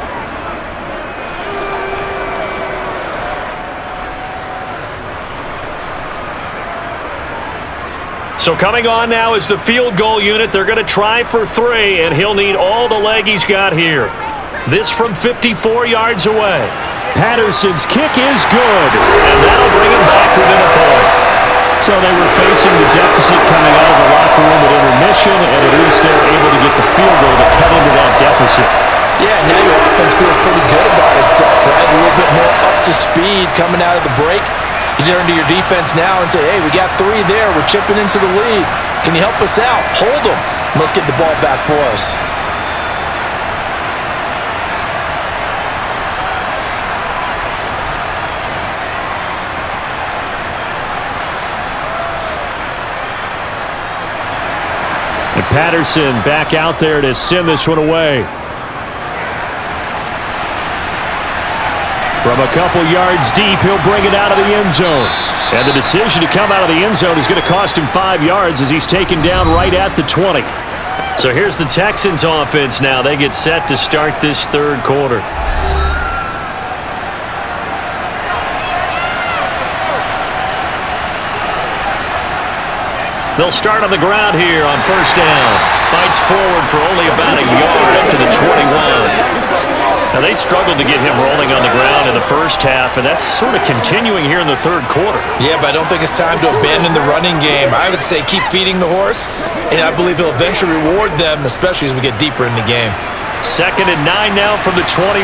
So coming on now is the field goal unit. They're going to try for 3, and he'll need all the leg he's got here. This from 54 yards away. Patterson's kick is good, and that'll bring him back within a point. So they were facing the deficit coming out of the locker room at intermission, and at least they were able to get the field goal to cut into that deficit. Yeah, now your offense feels pretty good about itself, right? A little bit more up to speed coming out of the break. You turn to your defense now and say, hey, we got 3 there. We're chipping into the lead. Can you help us out? Hold them. Let's get the ball back for us. And Patterson back out there to send this one away. From a couple yards deep, he'll bring it out of the end zone. And the decision to come out of the end zone is going to cost him 5 yards as he's taken down right at the 20. So here's the Texans offense now. They get set to start this 3rd quarter. They'll start on the ground here on 1st down. Fights forward for only about a yard up to the 21. Now, they struggled to get him rolling on the ground in the first half, and that's sort of continuing here in the 3rd quarter. Yeah, but I don't think it's time to abandon the running game. I would say keep feeding the horse, and I believe he'll eventually reward them, especially as we get deeper in the game. 2nd and 9 now from the 21.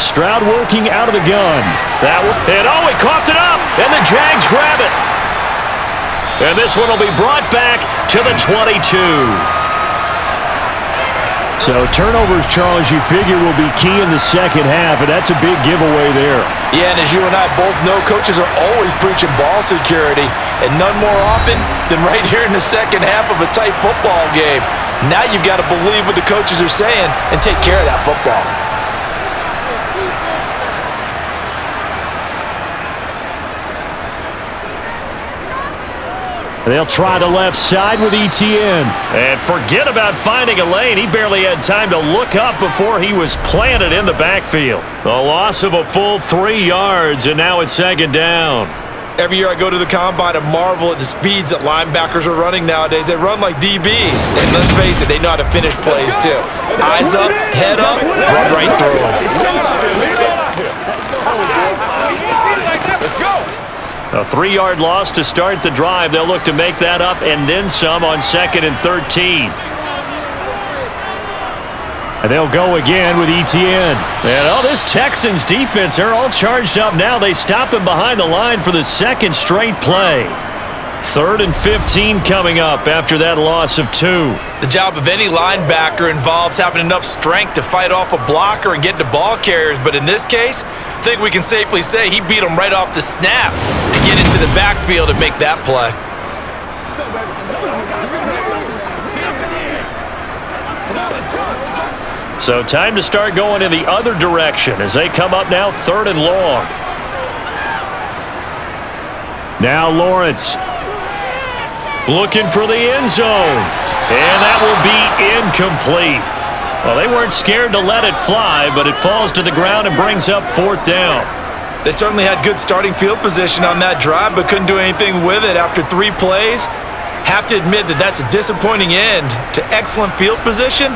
Stroud working out of the gun. That one, and oh, he coughed it up, and the Jags grab it. And this one will be brought back to the 22. So turnovers, Charles, you figure will be key in the second half, and that's a big giveaway there. Yeah, and as you and I both know, coaches are always preaching ball security, and none more often than right here in the second half of a tight football game. Now you've got to believe what the coaches are saying and take care of that football. They'll try the left side with ETN. And forget about finding a lane. He barely had time to look up before he was planted in the backfield. The loss of a full 3 yards, and now it's second down. Every year I go to the combine and marvel at the speeds that linebackers are running nowadays. They run like DBs. And let's face it, they know how to finish plays too. Eyes up, head up, run right through them. Let's go. A 3-yard loss to start the drive. They'll look to make that up and then some on 2nd and 13. And they'll go again with ETN. And this Texans defense, they're all charged up now. They stop him behind the line for the second straight play. 3rd and 15 coming up after that loss of 2. The job of any linebacker involves having enough strength to fight off a blocker and get to ball carriers. But in this case, I think we can safely say he beat him right off the snap to get into the backfield and make that play. So time to start going in the other direction as they come up now 3rd and long. Now Lawrence looking for the end zone. And that will be incomplete. Well, they weren't scared to let it fly, but it falls to the ground and brings up 4th down. They certainly had good starting field position on that drive, but couldn't do anything with it after 3 plays. Have to admit that that's a disappointing end to excellent field position.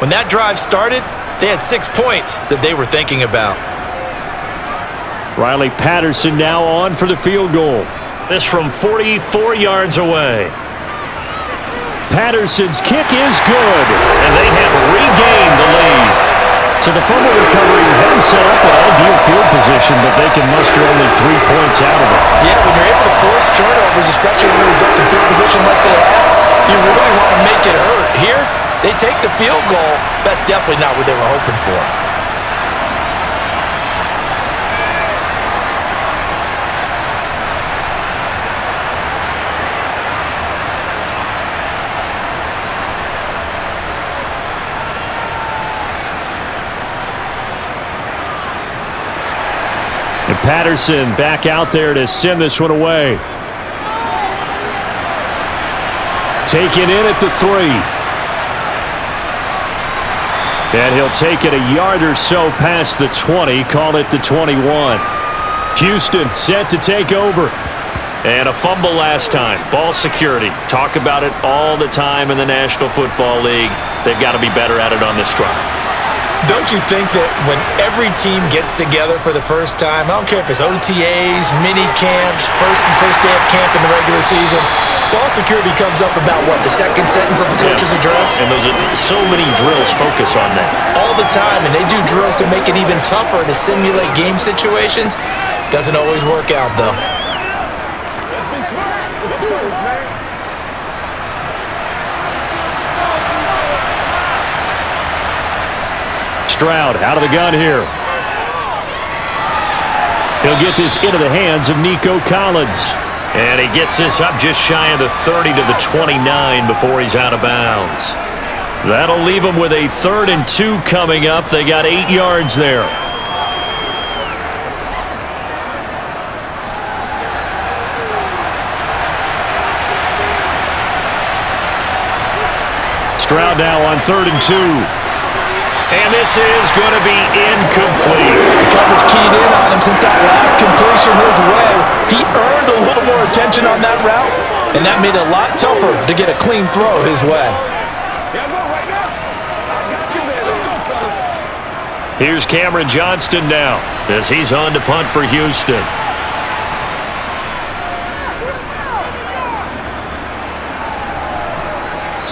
When that drive started, they had 6 points that they were thinking about. Riley Patterson now on for the field goal. This from 44 yards away. Patterson's kick is good, and they have regained the lead. So the fumble recovery hadn't set up an ideal field position, but they can muster only 3 points out of it. Yeah, when you're able to force turnovers, especially when it results in field position like they have, you really want to make it hurt. Here, they take the field goal. That's definitely not what they were hoping for. And Patterson back out there to send this one away. Taken in at the 3. And he'll take it a yard or so past the 20, call it the 21. Houston set to take over. And a fumble last time. Ball security. Talk about it all the time in the National Football League. They've got to be better at it on this drive. Don't you think that when every team gets together for the first time, I don't care if it's OTAs, mini camps, first day of camp in the regular season, ball security comes up about what, the second sentence of the coach's address? And those are so many drills focus on that. All the time, and they do drills to make it even tougher to simulate game situations. Doesn't always work out, though. Let's be smart. Let's do this, man. Stroud out of the gun here. He'll get this into the hands of Nico Collins. And he gets this up just shy of the 30 to the 29 before he's out of bounds. That'll leave him with a 3rd and 2 coming up. They got 8 yards there. Stroud now on 3rd and 2. And this is going to be incomplete. The coverage keyed in on him since that last completion his way. He earned a little more attention on that route, and that made it a lot tougher to get a clean throw his way. Here's Cameron Johnston now as he's on to punt for Houston.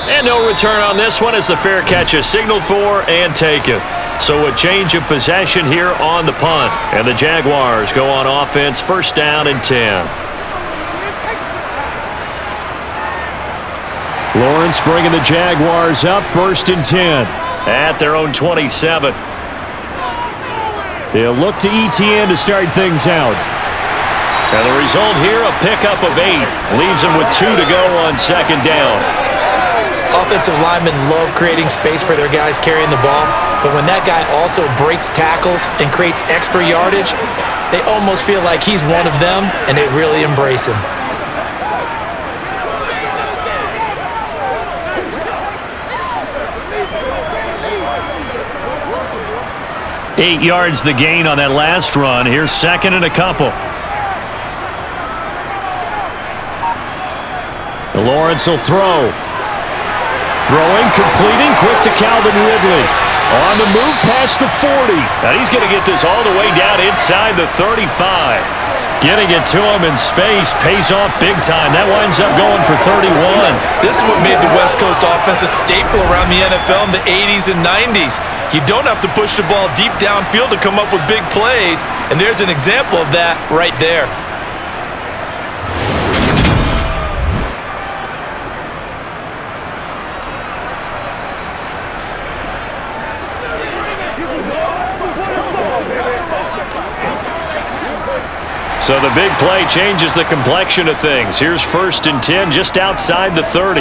And no return on this one as the fair catch is signaled for and taken. So a change of possession here on the punt. And the Jaguars go on offense, 1st down and 10. Lawrence bringing the Jaguars up 1st and 10. at their own 27. They'll look to ETN to start things out. And the result here, a pickup of 8. Leaves them with 2 to go on second down. Offensive linemen love creating space for their guys carrying the ball, but when that guy also breaks tackles and creates extra yardage, they almost feel like he's one of them, and they really embrace him. Eight yards the gain on that last run. Here's second and a couple. Lawrence will throw. Throwing, completing, quick to Calvin Ridley. On the move past the 40. And he's going to get this all the way down inside the 35. Getting it to him in space pays off big time. That winds up going for 31. This is what made the West Coast offense a staple around the NFL in the 80s and 90s. You don't have to push the ball deep downfield to come up with big plays, and there's an example of that right there. So the big play changes the complexion of things. Here's 1st and 10 just outside the 30.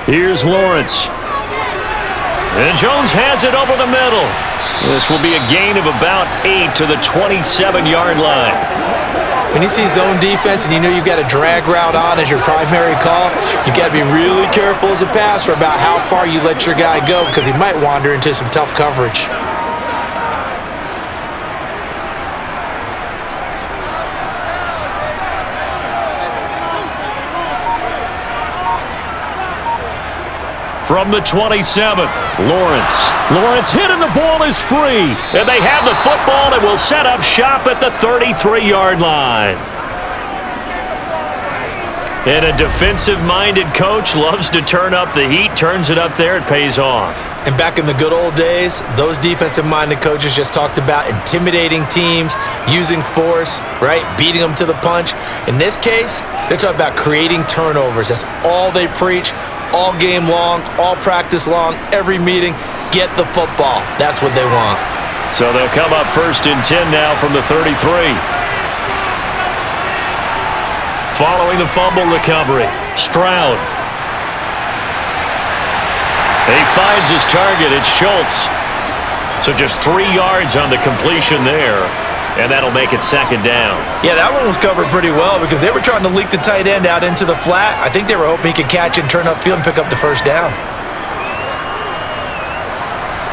Here's Lawrence. And Jones has it over the middle. This will be a gain of about 8 to the 27-yard line. When you see zone defense and you know you've got a drag route on as your primary call, you've got to be really careful as a passer about how far you let your guy go because he might wander into some tough coverage. From the 27, Lawrence hit and the ball is free. And they have the football and will set up shop at the 33-yard line. And a defensive-minded coach loves to turn up the heat, turns it up there, it pays off. And back in the good old days, those defensive-minded coaches just talked about intimidating teams, using force, right, beating them to the punch. In this case, they're talking about creating turnovers. That's all they preach. All game long, all practice long, every meeting, get the football. That's what they want. So they'll come up 1st and 10 now from the 33. Following the fumble recovery, Stroud. He finds his target, it's Schultz. So just 3 yards on the completion there. And that'll make it second down. Yeah, that one was covered pretty well because they were trying to leak the tight end out into the flat. I think they were hoping he could catch and turn upfield and pick up the first down.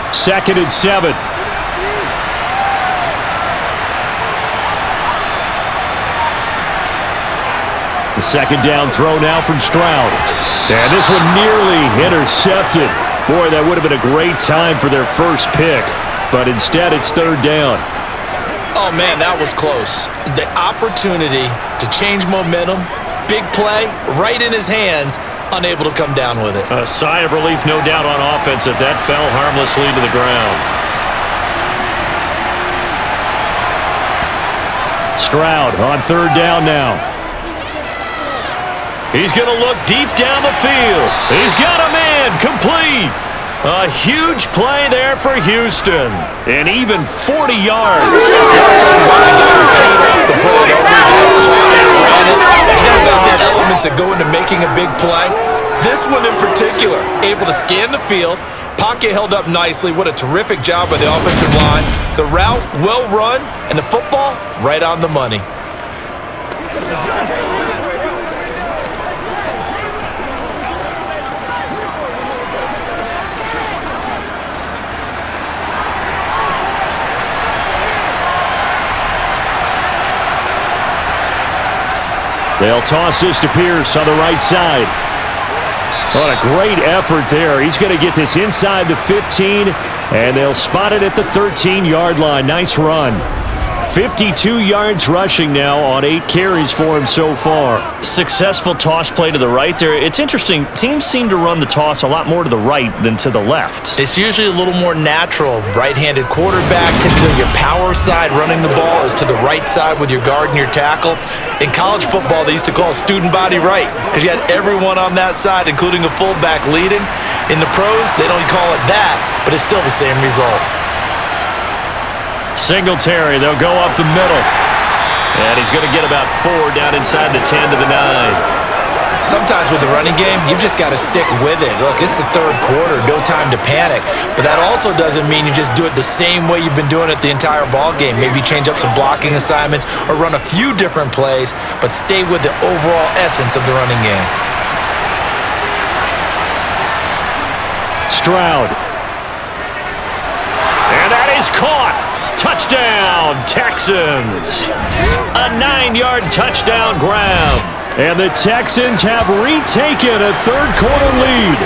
2nd and 7. The second down throw now from Stroud. And this one nearly intercepted. Boy, that would have been a great time for their first pick. But instead, it's 3rd down. Oh, man, that was close. The opportunity to change momentum, big play, right in his hands, unable to come down with it. A sigh of relief, no doubt, on offense that fell harmlessly to the ground. Stroud on 3rd down now. He's going to look deep down the field. He's got a man, complete. A huge play there for Houston. And even 40 yards. The elements that go into making a big play. This one in particular, able to scan the field, pocket held up nicely. What a terrific job by the offensive line. The route, well run, and the football, right on the money. They'll toss this to Pierce on the right side. What a great effort there. He's going to get this inside the 15, and they'll spot it at the 13-yard line. Nice run. 52 yards rushing now on 8 carries for him so far. Successful toss play to the right there. It's interesting. Teams seem to run the toss a lot more to the right than to the left. It's usually a little more natural. Right-handed quarterback, typically your power side running the ball is to the right side with your guard and your tackle. In college football, they used to call it student body right because you had everyone on that side, including a fullback leading. In the pros, they don't call it that, but it's still the same result. Singletary, they'll go up the middle. And he's going to get about 4 down inside the 10 to the 9. Sometimes with the running game, you've just got to stick with it. Look, it's the third quarter, no time to panic. But that also doesn't mean you just do it the same way you've been doing it the entire ball game. Maybe change up some blocking assignments or run a few different plays, but stay with the overall essence of the running game. Stroud. And that is caught. Touchdown, Texans. A 9-yard touchdown grab. And the Texans have retaken a third-quarter lead.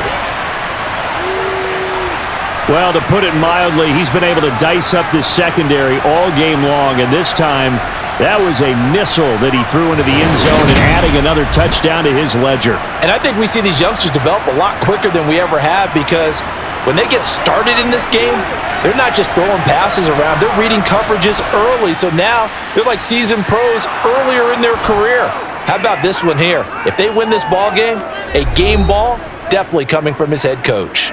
Well, to put it mildly, he's been able to dice up this secondary all game long, and this time that was a missile that he threw into the end zone and adding another touchdown to his ledger. And I think we see these youngsters develop a lot quicker than we ever have because when they get started in this game, they're not just throwing passes around. They're reading coverages early. So now they're like seasoned pros earlier in their career. How about this one here? If they win this ball game, a game ball, definitely coming from his head coach.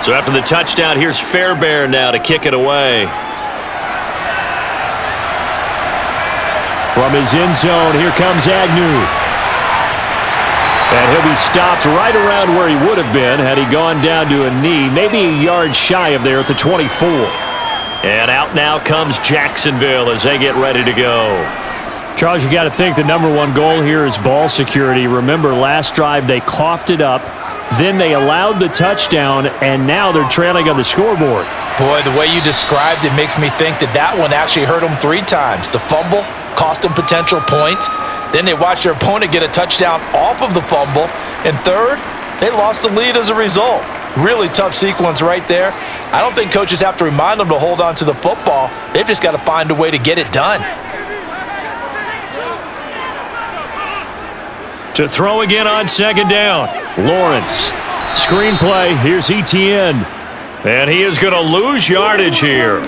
So after the touchdown, here's Fairbairn now to kick it away. From his end zone, here comes Agnew. And he'll be stopped right around where he would have been had he gone down to a knee, maybe a yard shy of there at the 24. And out now comes Jacksonville as they get ready to go. Charles, you got to think the number one goal here is ball security. Remember, last drive they coughed it up. Then they allowed the touchdown, and now they're trailing on the scoreboard. Boy, the way you described it makes me think that one actually hurt them 3 times. The fumble cost them potential points. Then they watched their opponent get a touchdown off of the fumble. And third, they lost the lead as a result. Really tough sequence right there. I don't think coaches have to remind them to hold on to the football. They've just got to find a way to get it done. To throw again on second down. Lawrence. Screenplay. Here's Etienne. And he is going to lose yardage here.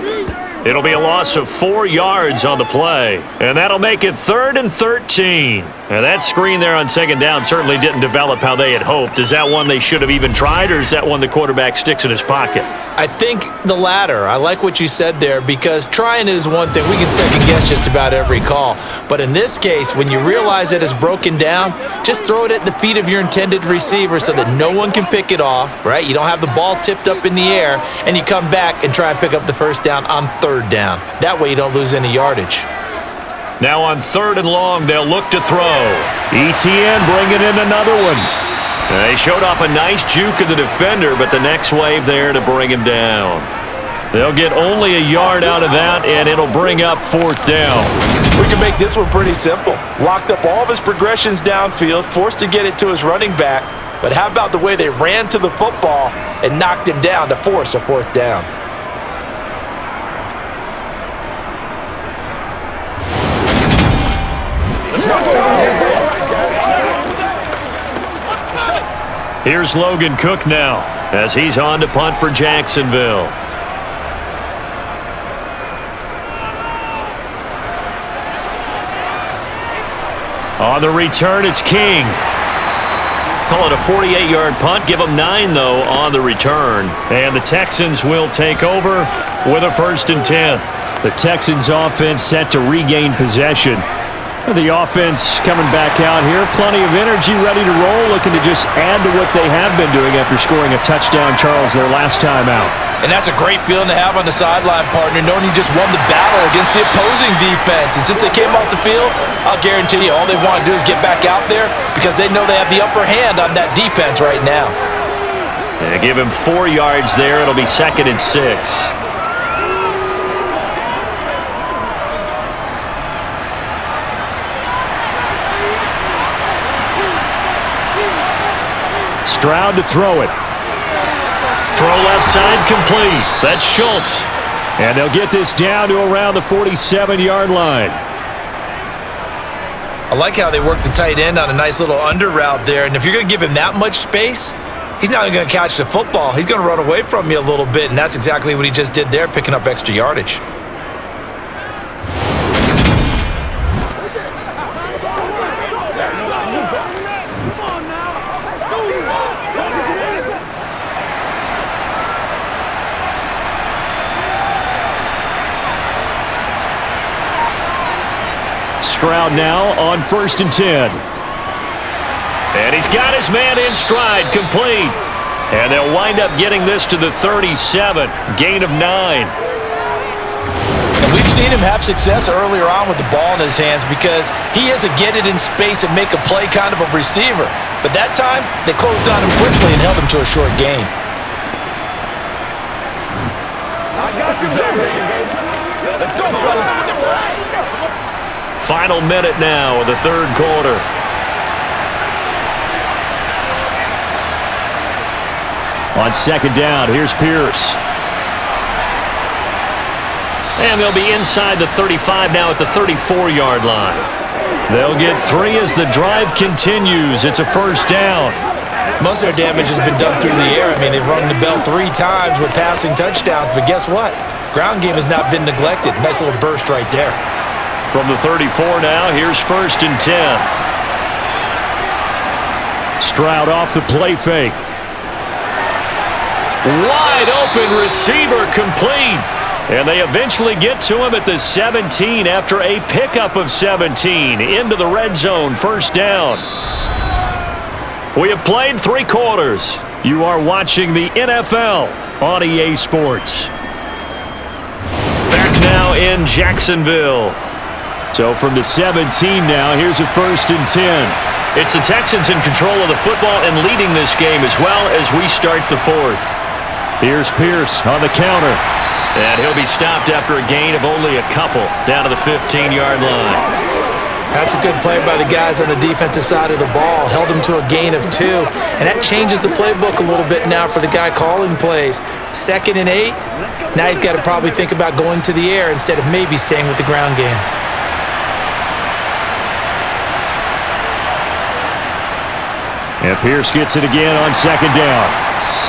It'll be a loss of 4 yards on the play. And that'll make it 3rd and 13. And that screen there on second down certainly didn't develop how they had hoped. Is that one they should have even tried, or is that one the quarterback sticks in his pocket? I think the latter. I like what you said there because trying it is one thing. We can second guess just about every call. But in this case, when you realize that it's broken down, just throw it at the feet of your intended receiver so that no one can pick it off, right? You don't have the ball tipped up in the air, and you come back and try and pick up the first down on 3rd down. That way you don't lose any yardage. Now on 3rd and long, they'll look to throw. Etienne bringing in another one. They showed off a nice juke of the defender, but the next wave there to bring him down. They'll get only a yard out of that, and it'll bring up 4th down. We can make this one pretty simple. Locked up all of his progressions downfield, forced to get it to his running back. But how about the way they ran to the football and knocked him down to force a 4th down? Here's Logan Cook now as he's on to punt for Jacksonville. On the return, it's King. Call it a 48-yard punt. Give them 9, though, on the return. And the Texans will take over with a 1st and 10. The Texans offense set to regain possession. The offense coming back out here. Plenty of energy, ready to roll, looking to just add to what they have been doing after scoring a touchdown, Charles, their last time out. And that's a great feeling to have on the sideline, partner, knowing you just won the battle against the opposing defense. And since they came off the field, I'll guarantee you all they want to do is get back out there because they know they have the upper hand on that defense right now. Yeah, give him 4 yards there. It'll be 2nd and 6. Stroud to throw it. Throw left side complete. That's Schultz. And they'll get this down to around the 47-yard line. I like how they work the tight end on a nice little under route there. And if you're going to give him that much space, he's not going to catch the football. He's going to run away from you a little bit, and that's exactly what he just did there, picking up extra yardage. Stroud now on 1st and 10. And he's got his man in stride, complete. And they'll wind up getting this to the 37, gain of 9. And we've seen him have success earlier on with the ball in his hands because he is a get it in space and make a play kind of a receiver. But that time, they closed on him quickly and held him to a short gain. I got you there. Let's go, fellas. Final minute now of the 3rd quarter. On 2nd down, here's Pierce. And they'll be inside the 35 now at the 34-yard line. They'll get 3 as the drive continues. It's a 1st down. Most of their damage has been done through the air. I mean, they've rung the bell 3 times with passing touchdowns, but guess what? Ground game has not been neglected. Nice little burst right there. From the 34 now, here's 1st and 10. Stroud off the play fake. Wide open receiver complete. And they eventually get to him at the 17 after a pickup of 17. Into the red zone, 1st down. We have played 3 quarters. You are watching the NFL on EA Sports. Back now in Jacksonville. So from the 17 now, here's a 1st and 10. It's the Texans in control of the football and leading this game as well as we start the 4th. Here's Pierce on the counter. And he'll be stopped after a gain of only a couple down to the 15-yard line. That's a good play by the guys on the defensive side of the ball. Held him to a gain of 2. And that changes the playbook a little bit now for the guy calling plays. 2nd and 8. Now he's got to probably think about going to the air instead of maybe staying with the ground game. And Pierce gets it again on 2nd down.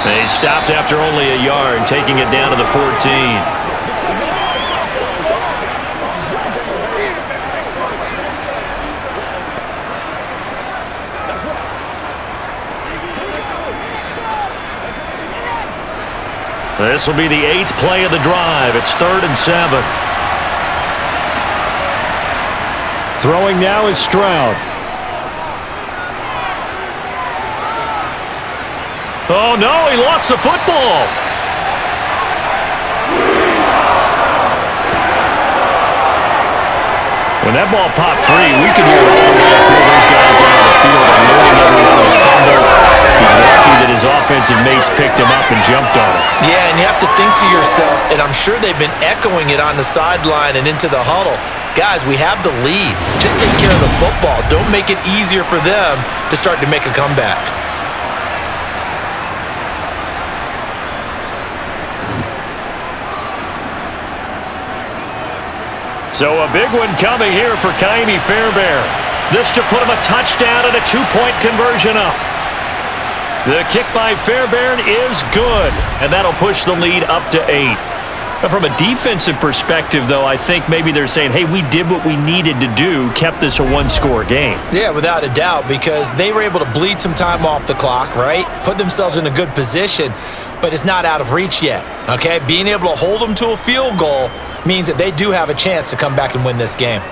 They stopped after only a yard, taking it down to the 14. This will be the 8th play of the drive. It's 3rd and 7. Throwing now is Stroud. Oh, no, he lost the football. When that ball popped free, we could hear all the way up here those guys down the field unloading everyone with fumble. He's lucky that his offensive mates picked him up and jumped on him. Yeah, and you have to think to yourself, and I'm sure they've been echoing it on the sideline and into the huddle. Guys, we have the lead. Just take care of the football. Don't make it easier for them to start to make a comeback. So a big one coming here for Kaimi Fairbairn. This to put him a touchdown and a 2-point conversion up. The kick by Fairbairn is good, and that'll push the lead up to 8. Now, from a defensive perspective, though, I think maybe they're saying, hey, we did what we needed to do, kept this a 1-score game. Yeah, without a doubt, because they were able to bleed some time off the clock, right? Put themselves in a good position, but it's not out of reach yet, okay? Being able to hold them to a field goal means that they do have a chance to come back and win this game.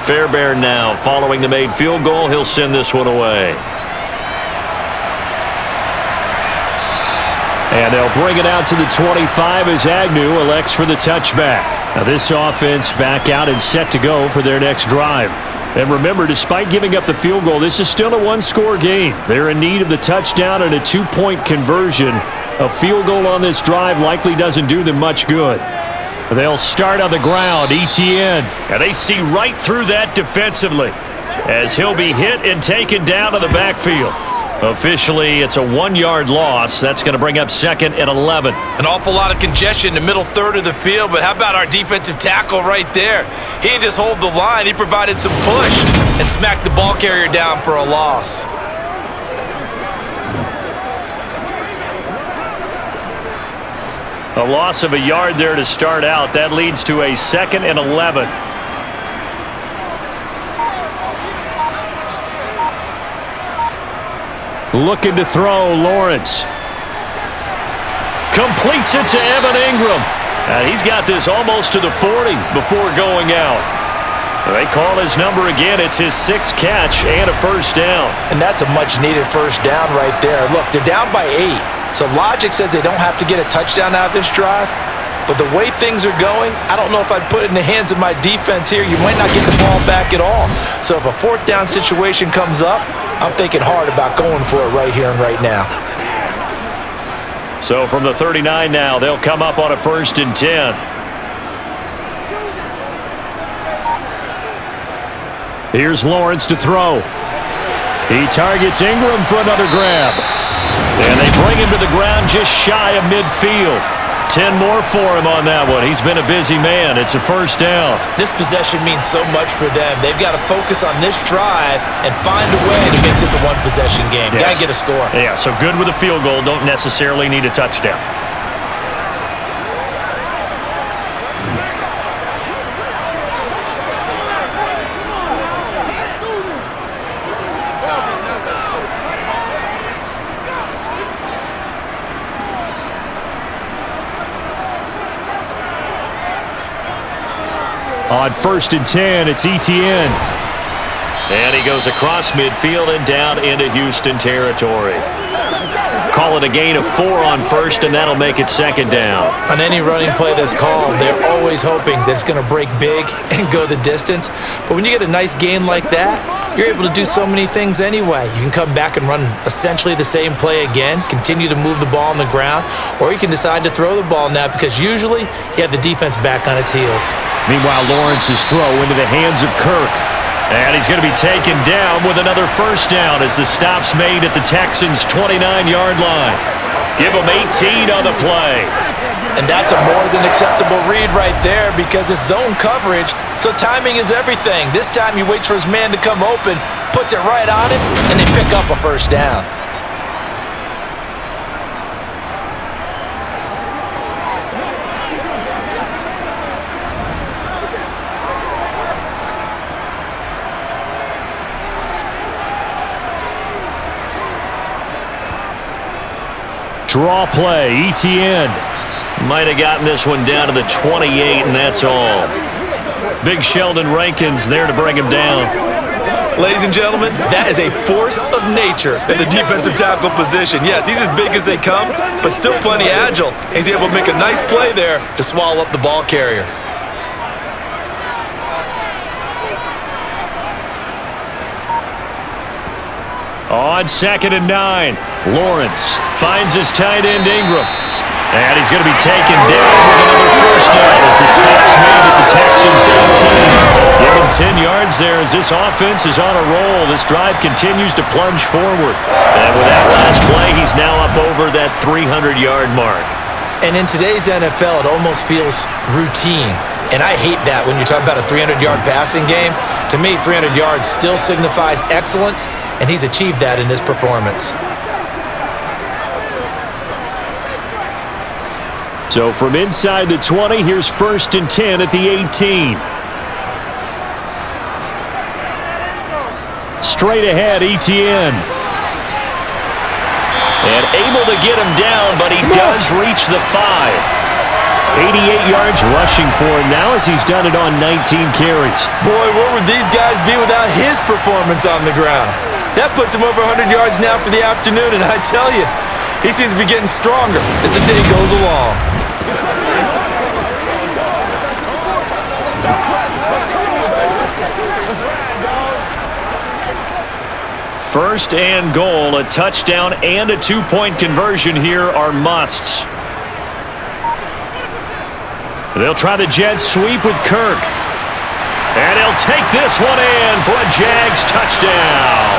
Fairbairn now following the made field goal. He'll send this one away. And they'll bring it out to the 25 as Agnew elects for the touchback. Now this offense back out and set to go for their next drive. And remember, despite giving up the field goal, this is still a one-score game. They're in need of the touchdown and a two-point conversion. A field goal on this drive likely doesn't do them much good. They'll start on the ground, Etienne. And they see right through that defensively as he'll be hit and taken down to the backfield. Officially, it's a 1-yard loss. That's going to bring up second and 11. An awful lot of congestion in the middle third of the field, but how about our defensive tackle right there? He didn't just hold the line. He provided some push and smacked the ball carrier down for a loss. A loss of a yard there to start out. That leads to a second and 11. Looking to throw, Lawrence. Completes it to Evan Ingram. And he's got this almost to the 40 before going out. They call his number again. It's his 6th catch and a first down. And that's a much-needed first down right there. Look, they're down by 8. So logic says they don't have to get a touchdown out of this drive. But the way things are going, I don't know if I'd put it in the hands of my defense here. You might not get the ball back at all. So if a 4th down situation comes up, I'm thinking hard about going for it right here and right now. So from the 39 now, they'll come up on a 1st and 10. Here's Lawrence to throw. He targets Ingram for another grab. And they bring him to the ground just shy of midfield. 10 more for him on that one. He's been a busy man. It's a first down. This possession means so much for them. They've got to focus on this drive and find a way to make this a one-possession game. Yes. Got to get a score. Yeah, so good with a field goal. Don't necessarily need a touchdown. On 1st and 10, it's Etienne. And he goes across midfield and down into Houston territory. Call it a gain of 4 on 1st, and that'll make it 2nd down. On any running play that's called, they're always hoping that it's going to break big and go the distance. But when you get a nice gain like that, you're able to do so many things anyway. You can come back and run essentially the same play again, continue to move the ball on the ground, or you can decide to throw the ball now because usually you have the defense back on its heels. Meanwhile, Lawrence's throw into the hands of Kirk. And he's going to be taken down with another first down as the stop's made at the Texans' 29-yard line. Give him 18 on the play. And that's a more than acceptable read right there because it's zone coverage, so timing is everything. This time he waits for his man to come open, puts it right on him, and they pick up a first down. Draw play, Etienne. Might have gotten this one down to the 28, and that's all. Big Sheldon Rankins there to bring him down. Ladies and gentlemen, that is a force of nature in the defensive tackle position. Yes, he's as big as they come, but still plenty agile. He's able to make a nice play there to swallow up the ball carrier. On 2nd and 9, Lawrence finds his tight end Ingram. And he's going to be taken down with another first down as the stop's made at the Texans' 18. Give him 10 yards there as this offense is on a roll. This drive continues to plunge forward. And with that last play, he's now up over that 300-yard mark. And in today's NFL, it almost feels routine. And I hate that when you talk about a 300-yard passing game. To me, 300 yards still signifies excellence, and he's achieved that in this performance. So from inside the 20, here's 1st and 10 at the 18. Straight ahead, Etienne. And able to get him down, but he does reach the 5. 88 yards rushing for him now as he's done it on 19 carries. Boy, where would these guys be without his performance on the ground? That puts him over 100 yards now for the afternoon, and I tell you, he seems to be getting stronger as the day goes along. First and goal, a touchdown and a two-point conversion here are musts. They'll try the jet sweep with Kirk. And he'll take this one in for a Jags touchdown.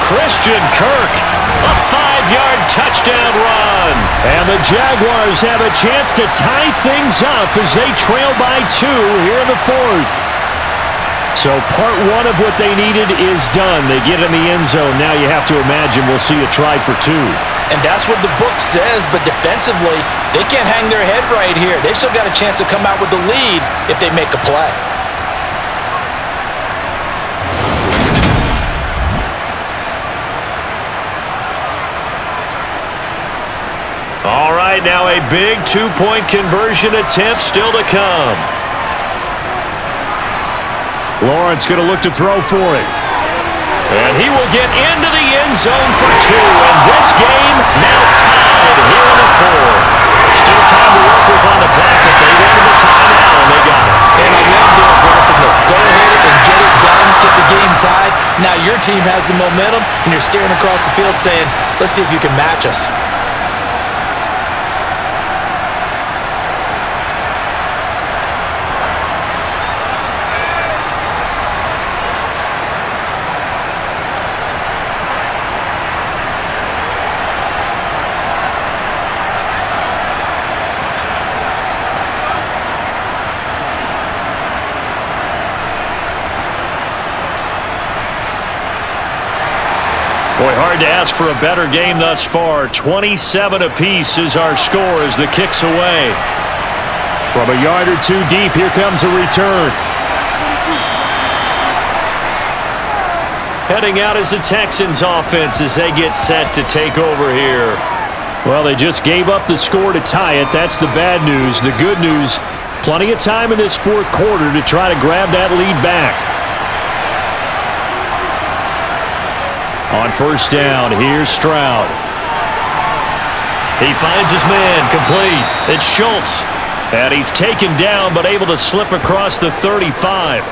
Christian Kirk, a 5-yard touchdown run. And the Jaguars have a chance to tie things up as they trail by 2 here in the 4th. So part 1 of what they needed is done. They get in the end zone. Now you have to imagine we'll see a try for 2. And that's what the book says, but defensively, they can't hang their head right here. They've still got a chance to come out with the lead if they make a play. All right, now a big 2-point conversion attempt still to come. Lawrence going to look to throw for it. And he will get into the end zone for 2. And this game now tied here in the 4th. Still time to work with on the clock, but they wanted the timeout, and they got it. And I love their aggressiveness. Go ahead and get it done, get the game tied. Now your team has the momentum, and you're staring across the field saying, let's see if you can match us. Boy, hard to ask for a better game thus far. 27 apiece is our score as the kick's away. From a yard or 2 deep, here comes a return. Heading out is the Texans offense as they get set to take over here. Well, they just gave up the score to tie it. That's the bad news. The good news, plenty of time in this 4th quarter to try to grab that lead back. On first down, here's Stroud. He finds his man, complete. It's Schultz. And he's taken down, but able to slip across the 35.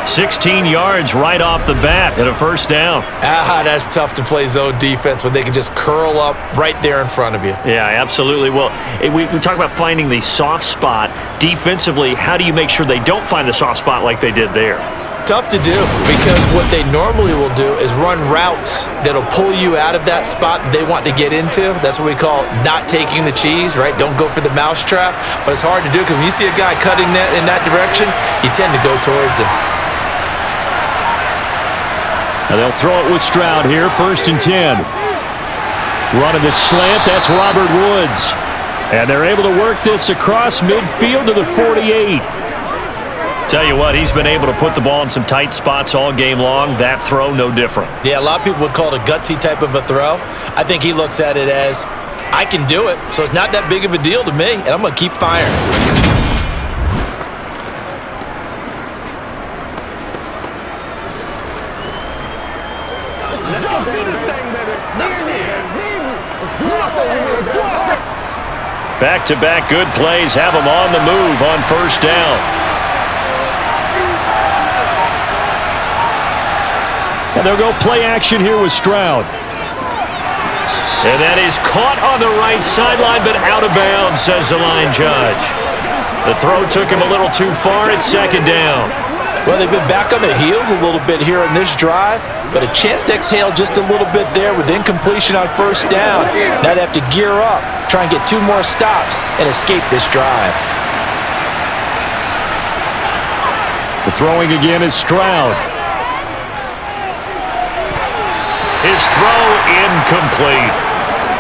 16 yards right off the bat and a first down. That's tough to play zone defense when they can just curl up right there in front of you. Yeah, absolutely. Well, we talk about finding the soft spot. Defensively, how do you make sure they don't find the soft spot like they did there? Tough to do, because what they normally will do is run routes that'll pull you out of that spot that they want to get into. That's what we call not taking the cheese, right? Don't go for the mousetrap. But it's hard to do because when you see a guy cutting that in that direction, you tend to go towards him. Now they'll throw it with Stroud here, 1st and 10. Running the slant, that's Robert Woods. And they're able to work this across midfield to the 48. Tell you what, he's been able to put the ball in some tight spots all game long. That throw, no different. Yeah, a lot of people would call it a gutsy type of a throw. I think he looks at it as, I can do it, so it's not that big of a deal to me, and I'm going to keep firing. Let's go do this thing, baby. Let's do it. Back-to-back good plays have him on the move on first down. And they'll go play action here with Stroud. And that is caught on the right sideline, but out of bounds, says the line judge. The throw took him a little too far. It's 2nd down. Well, they've been back on their heels a little bit here in this drive, but a chance to exhale just a little bit there with incompletion on first down. Now they have to gear up, try and get 2 more stops, and escape this drive. The throwing again is Stroud. His throw incomplete.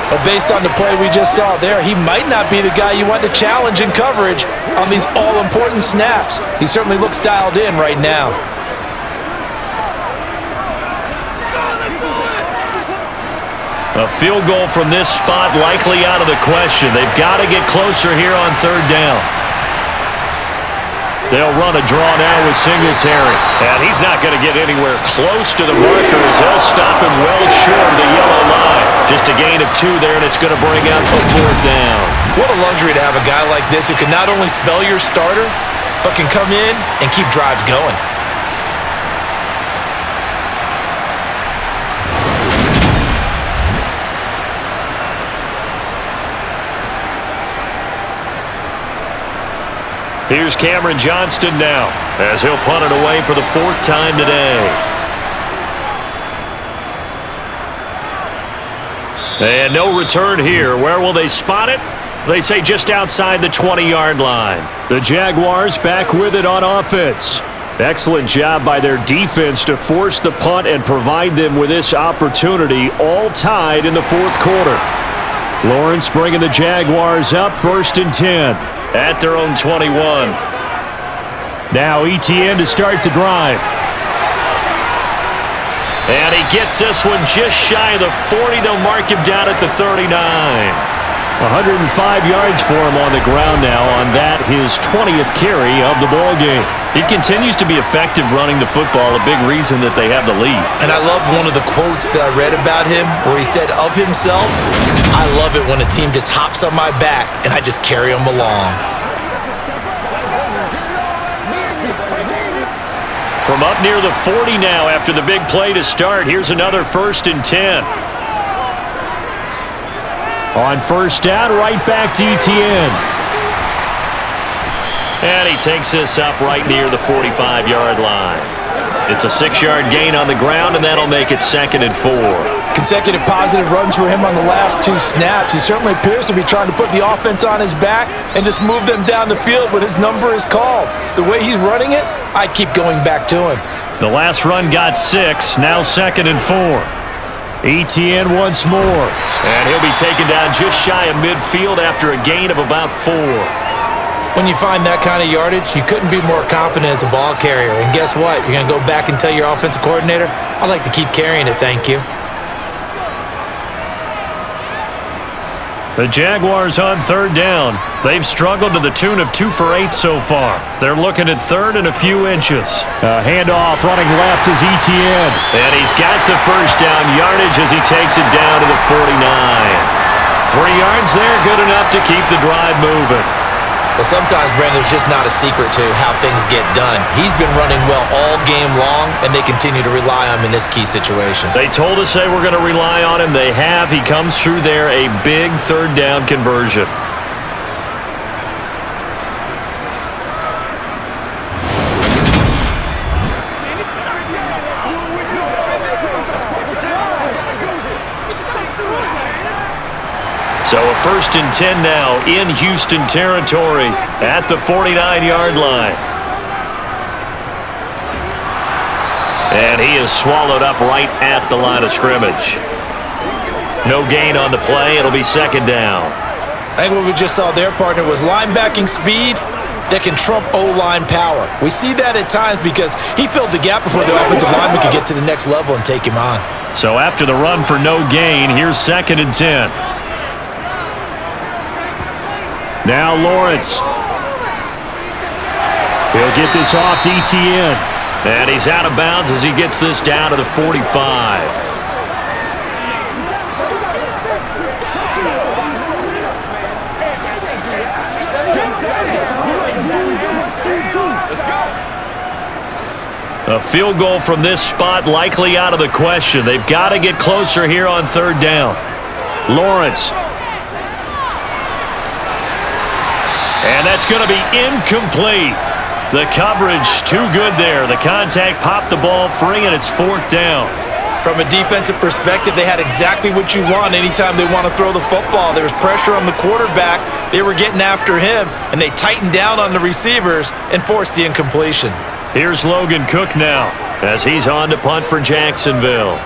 But based on the play we just saw there, he might not be the guy you want to challenge in coverage on these all-important snaps. He certainly looks dialed in right now. A field goal from this spot likely out of the question. They've got to get closer here on third down. They'll run a draw now with Singletary. And he's not going to get anywhere close to the marker as they'll stop him well short of the yellow line. Just a gain of 2 there, and it's going to bring up a 4th down. What a luxury to have a guy like this who can not only spell your starter, but can come in and keep drives going. Here's Cameron Johnston now as he'll punt it away for the 4th time today. And no return here. Where will they spot it? They say just outside the 20-yard line. The Jaguars back with it on offense. Excellent job by their defense to force the punt and provide them with this opportunity, all tied in the 4th quarter. Lawrence bringing the Jaguars up 1st and 10 at their own 21. Now ETN to start the drive. And he gets this one just shy of the 40. They'll mark him down at the 39. 105 yards for him on the ground now on that, his 20th carry of the ball game. He continues to be effective running the football, a big reason that they have the lead. And I love one of the quotes that I read about him where he said of himself, "I love it when a team just hops on my back and I just carry them along." From up near the 40 now after the big play to start, here's another 1st and 10. On 1st down, right back to ETN. And he takes this up right near the 45-yard line. It's a 6-yard gain on the ground, and that'll make it 2nd and 4. Consecutive positive runs for him on the last 2 snaps. He certainly appears to be trying to put the offense on his back and just move them down the field when his number is called. The way he's running it, I keep going back to him. The last run got 6, now 2nd and 4. ETN once more. And he'll be taken down just shy of midfield after a gain of about 4. When you find that kind of yardage, you couldn't be more confident as a ball carrier. And guess what? You're going to go back and tell your offensive coordinator, "I'd like to keep carrying it, thank you." The Jaguars on 3rd down. They've struggled to the tune of 2 for 8 so far. They're looking at 3rd and a few inches. A handoff running left is ETN. And he's got the 1st down yardage as he takes it down to the 49. 3 yards there, good enough to keep the drive moving. Well, sometimes, Brandon, there's just not a secret to how things get done. He's been running well all game long, and they continue to rely on him in this key situation. They told us they were going to rely on him. They have. He comes through there, a big 3rd down conversion. So a 1st and 10 now in Houston territory at the 49-yard line. And he is swallowed up right at the line of scrimmage. No gain on the play. It'll be 2nd down. I think what we just saw there, partner, was linebacking speed that can trump O-line power. We see that at times because he filled the gap before the offensive lineman could get to the next level and take him on. So after the run for no gain, here's 2nd and 10. Now Lawrence. He'll get this off to ETN. And he's out of bounds as he gets this down to the 45. A field goal from this spot likely out of the question. They've got to get closer here on 3rd down. Lawrence. And that's going to be incomplete. The coverage too good there. The contact popped the ball free, and it's 4th down. From a defensive perspective, they had exactly what you want anytime they want to throw the football. There was pressure on the quarterback. They were getting after him, and they tightened down on the receivers and forced the incompletion. Here's Logan Cook now as he's on to punt for Jacksonville.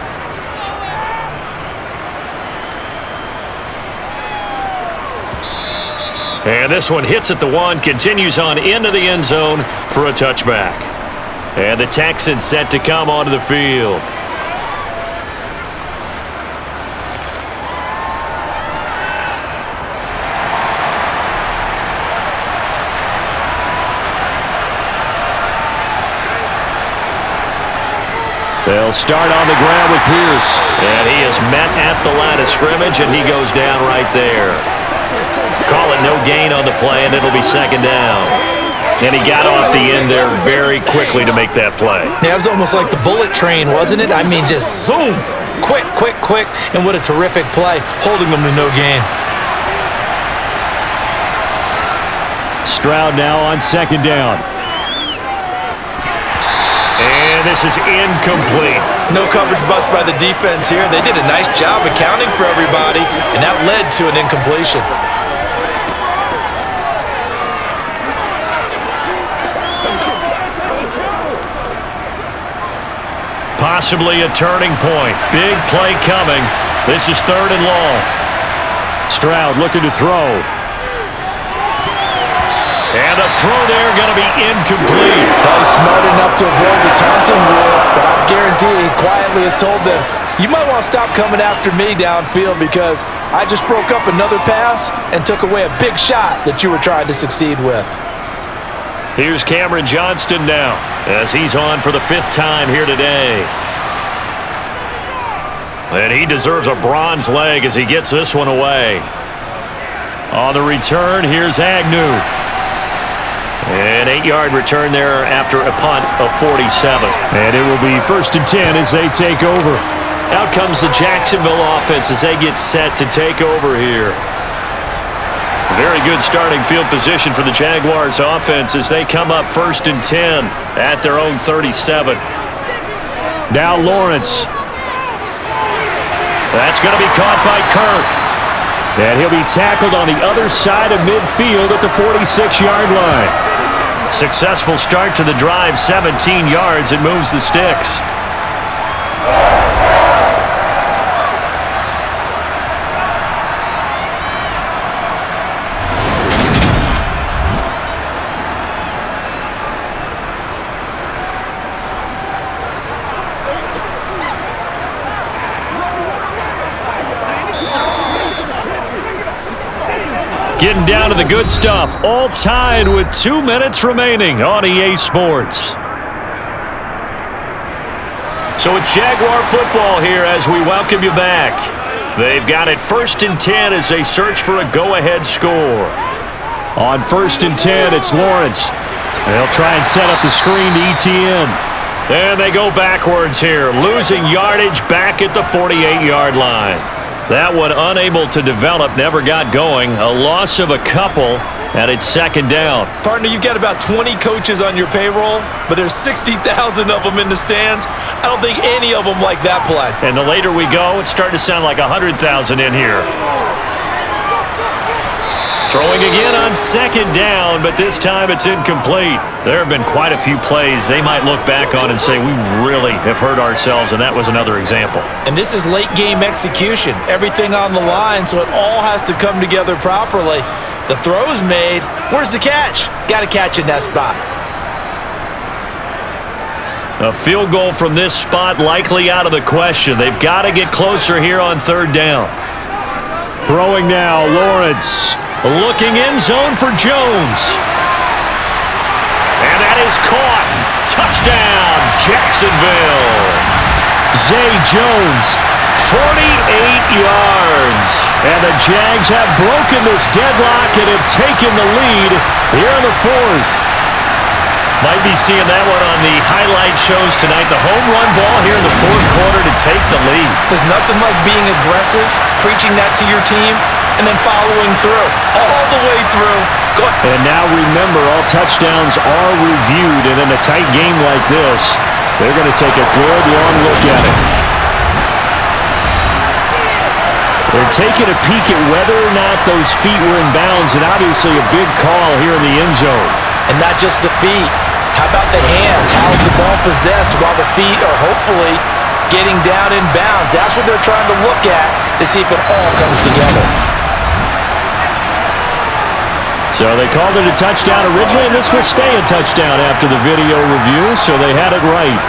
And this one hits at the 1, continues on into the end zone for a touchback. And the Texans set to come onto the field. They'll start on the ground with Pierce. And he is met at the line of scrimmage, and he goes down right there. Call it no gain on the play, and it'll be second down. And he got off the end there very quickly to make that play. Yeah, it was almost like the bullet train, wasn't it? I mean, just zoom. Quick, quick, quick. And what a terrific play, holding them to no gain. Stroud now on second down. And this is incomplete. No coverage bust by the defense here. They did a nice job accounting for everybody, and that led to an incompletion. Possibly a turning point. Big play coming. This is third and long. Stroud looking to throw. And a throw there going to be incomplete. Probably smart enough to avoid the taunting rule, but I guarantee he quietly has told them, you might want to stop coming after me downfield because I just broke up another pass and took away a big shot that you were trying to succeed with. Here's Cameron Johnston now as he's on for the 5th time here today. And he deserves a bronze leg as he gets this one away. On the return, here's Agnew. An 8-yard return there after a punt of 47. And it will be 1st and 10 as they take over. Out comes the Jacksonville offense as they get set to take over here. Very good starting field position for the Jaguars offense as they come up 1st and 10 at their own 37. Now Lawrence. That's going to be caught by Kirk. And he'll be tackled on the other side of midfield at the 46-yard line. Successful start to the drive, 17 yards. It moves the sticks. Getting down to the good stuff, all tied with 2 minutes remaining on EA Sports. So it's Jaguar football here as we welcome you back. They've got it 1st and 10 as they search for a go-ahead score. On 1st and 10, it's Lawrence. They'll try and set up the screen to ETN. And they go backwards here, losing yardage back at the 48-yard line. That one unable to develop, never got going. A loss of a couple, and it's 2nd down. Partner, you've got about 20 coaches on your payroll, but there's 60,000 of them in the stands. I don't think any of them like that play. And the later we go, it's starting to sound like 100,000 in here. Throwing again on 2nd down, but this time it's incomplete. There have been quite a few plays they might look back on and say, we really have hurt ourselves, and that was another example. And this is late game execution. Everything on the line, so it all has to come together properly. The throw's made. Where's the catch? Got to catch in that spot. A field goal from this spot likely out of the question. They've got to get closer here on 3rd down. Throwing now, Lawrence. Looking end zone for Jones. And that is caught. Touchdown, Jacksonville. Zay Jones, 48 yards. And the Jags have broken this deadlock and have taken the lead here in the 4th. Might be seeing that one on the highlight shows tonight. The home run ball here in the 4th quarter to take the lead. There's nothing like being aggressive, preaching that to your team, and then following through, all the way through. And now remember, all touchdowns are reviewed, and in a tight game like this, they're going to take a good long look at it. They're taking a peek at whether or not those feet were in bounds, and obviously a big call here in the end zone. And not just the feet. How about the hands? How's the ball possessed while the feet are hopefully getting down in bounds? That's what they're trying to look at to see if it all comes together. So they called it a touchdown originally, and this will stay a touchdown after the video review, so they had it right.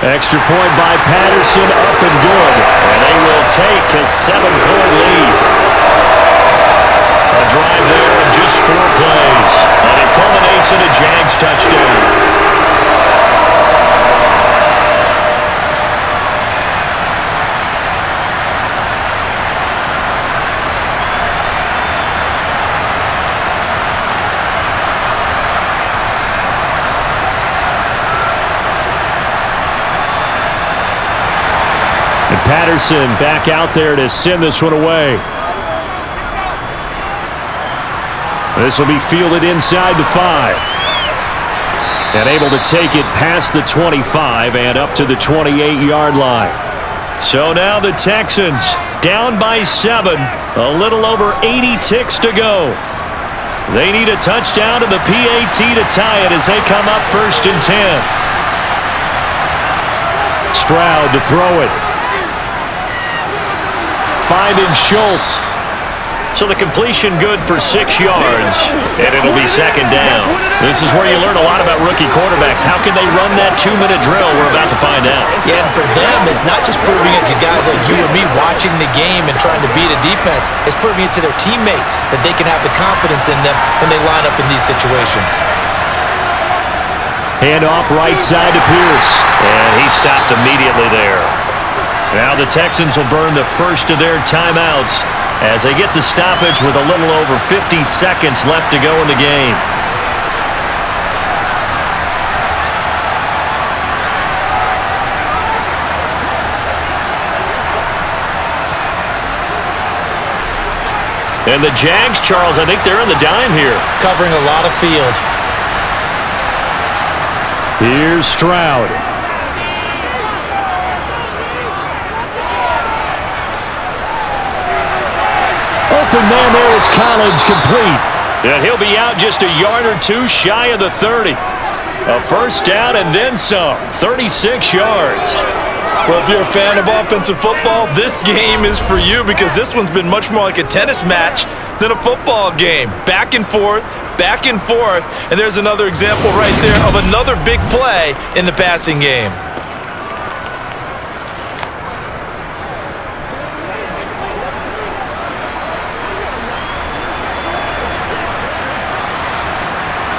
Extra point by Patterson, up and good. And they will take a 7-point lead. A drive there in just 4 plays. And it culminates in a Jags touchdown. Patterson back out there to send this one away. This will be fielded inside the 5. And able to take it past the 25 and up to the 28-yard line. So now the Texans down by 7. A little over 80 ticks to go. They need a touchdown to the PAT to tie it as they come up 1st and 10. Stroud to throw it. Finding Schultz. So the completion good for 6 yards, and it'll be 2nd down. This is where you learn a lot about rookie quarterbacks. How can they run that 2-minute drill? We're about to find out. Yeah, and for them, it's not just proving it to guys like you and me watching the game and trying to beat a defense. It's proving it to their teammates that they can have the confidence in them when they line up in these situations. Hand off right side to Pierce, and he stopped immediately there. Now the Texans will burn the first of their timeouts as they get the stoppage with a little over 50 seconds left to go in the game. And the Jags, Charles, I think they're in the dime here. Covering a lot of field. Here's Stroud. Open man there is Collins, complete. And he'll be out just a yard or two shy of the 30. A first down and then some. 36 yards. Well, if you're a fan of offensive football, this game is for you because this one's been much more like a tennis match than a football game. Back and forth, and there's another example right there of another big play in the passing game.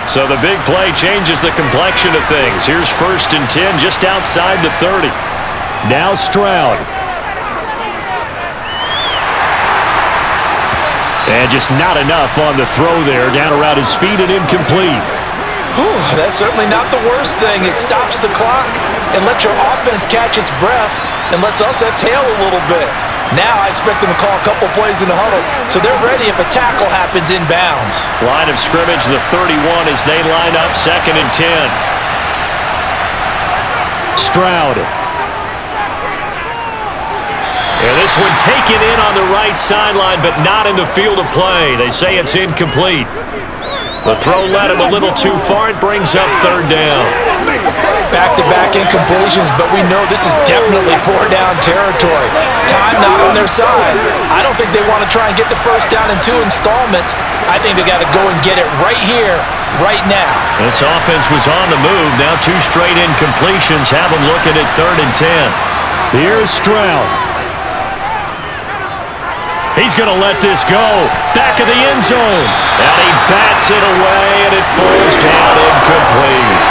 So the big play changes the complexion of things. Here's 1st and 10 just outside the 30. Now Stroud. And just not enough on the throw there. Down around his feet and incomplete. Whew, that's certainly not the worst thing. It stops the clock and lets your offense catch its breath and lets us exhale a little bit. Now I expect them to call a couple plays in the huddle, so they're ready if a tackle happens inbounds. Line of scrimmage, the 31 as they line up 2nd and 10. Stroud. And this one taken in on the right sideline, but not in the field of play. They say it's incomplete. The throw led him a little too far. It brings up 3rd down. Back-to-back incompletions, but we know this is definitely 4-down territory. Time not on their side. I don't think they want to try and get the first down in 2 installments. I think they got to go and get it right here, right now. This offense was on the move. Now 2 straight incompletions have them looking at 3rd and 10. Here's Stroud. He's going to let this go. Back of the end zone. And he bats it away, and it falls down incomplete.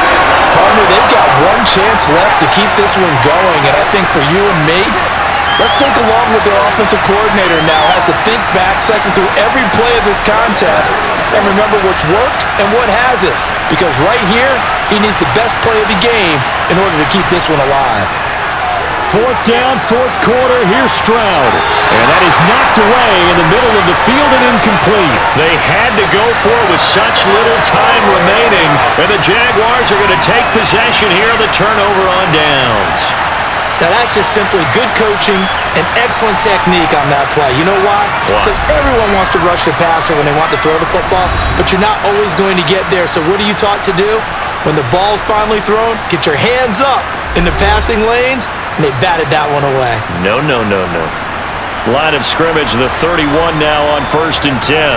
Partner, they've got one chance left to keep this one going, and I think for you and me, let's think along with their offensive coordinator now. Has to think back, cycle through every play of this contest, and remember what's worked and what hasn't. Because right here, he needs the best play of the game in order to keep this one alive. 4th down, 4th quarter. Here's Stroud. And that is knocked away in the middle of the field and incomplete. They had to go for it with such little time remaining. And the Jaguars are going to take possession here on the turnover on downs. Now that's just simply good coaching and excellent technique on that play. You know why? Because everyone wants to rush the passer when they want to throw the football, but you're not always going to get there. So what are you taught to do? When the ball's finally thrown, get your hands up in the passing lanes, and they batted that one away. No. Line of scrimmage, the 31 now on 1st and 10.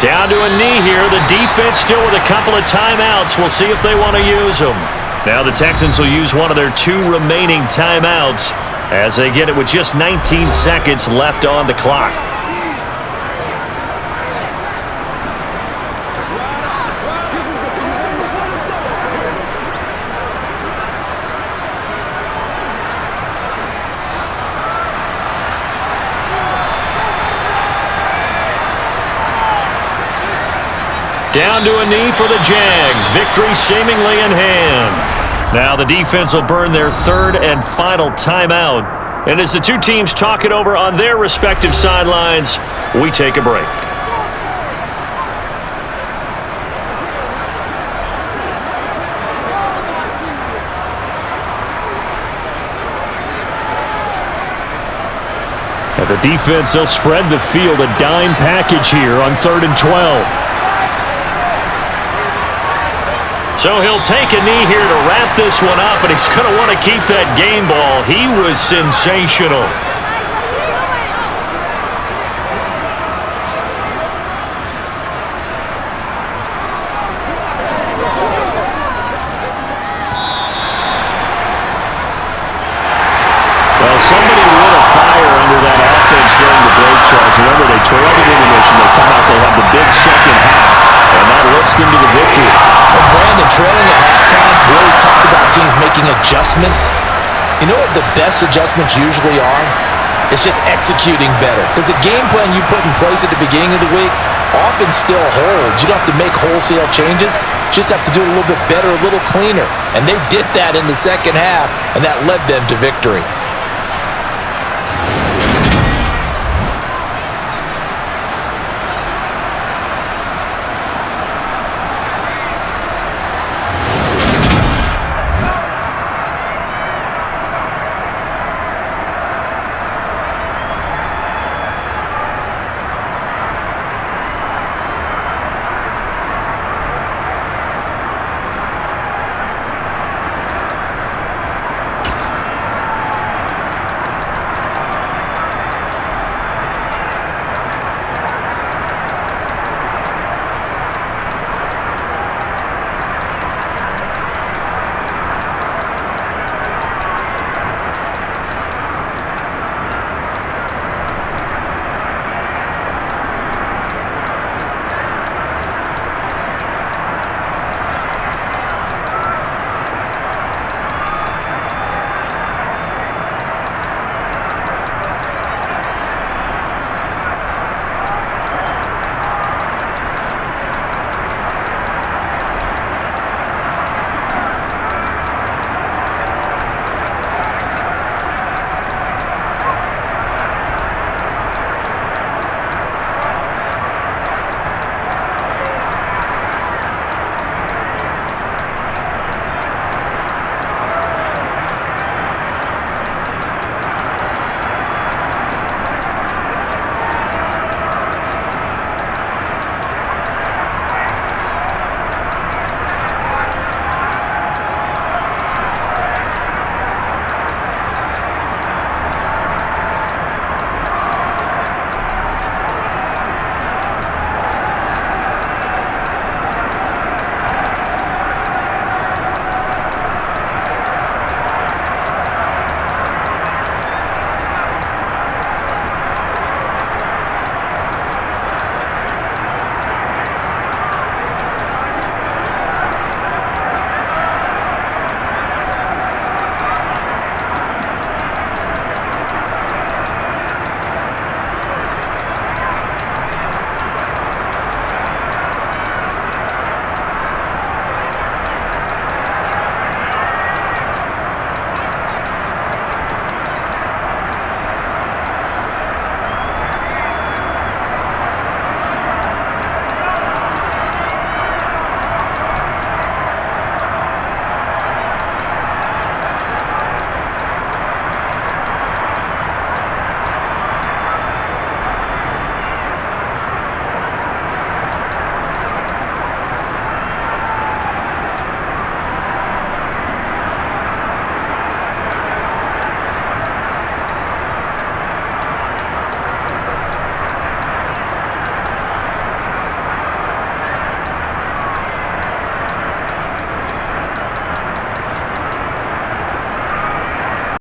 Down to a knee here. The defense still with a couple of timeouts. We'll see if they want to use them. Now the Texans will use one of their 2 remaining timeouts as they get it with just 19 seconds left on the clock. Down to a knee for the Jags. Victory seemingly in hand. Now the defense will burn their third and final timeout. And as the two teams talk it over on their respective sidelines, we take a break. And the defense, they'll spread the field, a dime package here on 3rd and 12. So he'll take a knee here to wrap this one up, and he's going to want to keep that game ball. He was sensational. Well, somebody lit a fire under that offense during the break charge. Remember, they trailed at intermission. They come out, they have the big second half, and that lifts them to the victory. Well, Brandon, trailing at halftime, we always talk about teams making adjustments. You know what the best adjustments usually are? It's just executing better. Because the game plan you put in place at the beginning of the week often still holds. You don't have to make wholesale changes. You just have to do it a little bit better, a little cleaner. And they did that in the second half, and that led them to victory.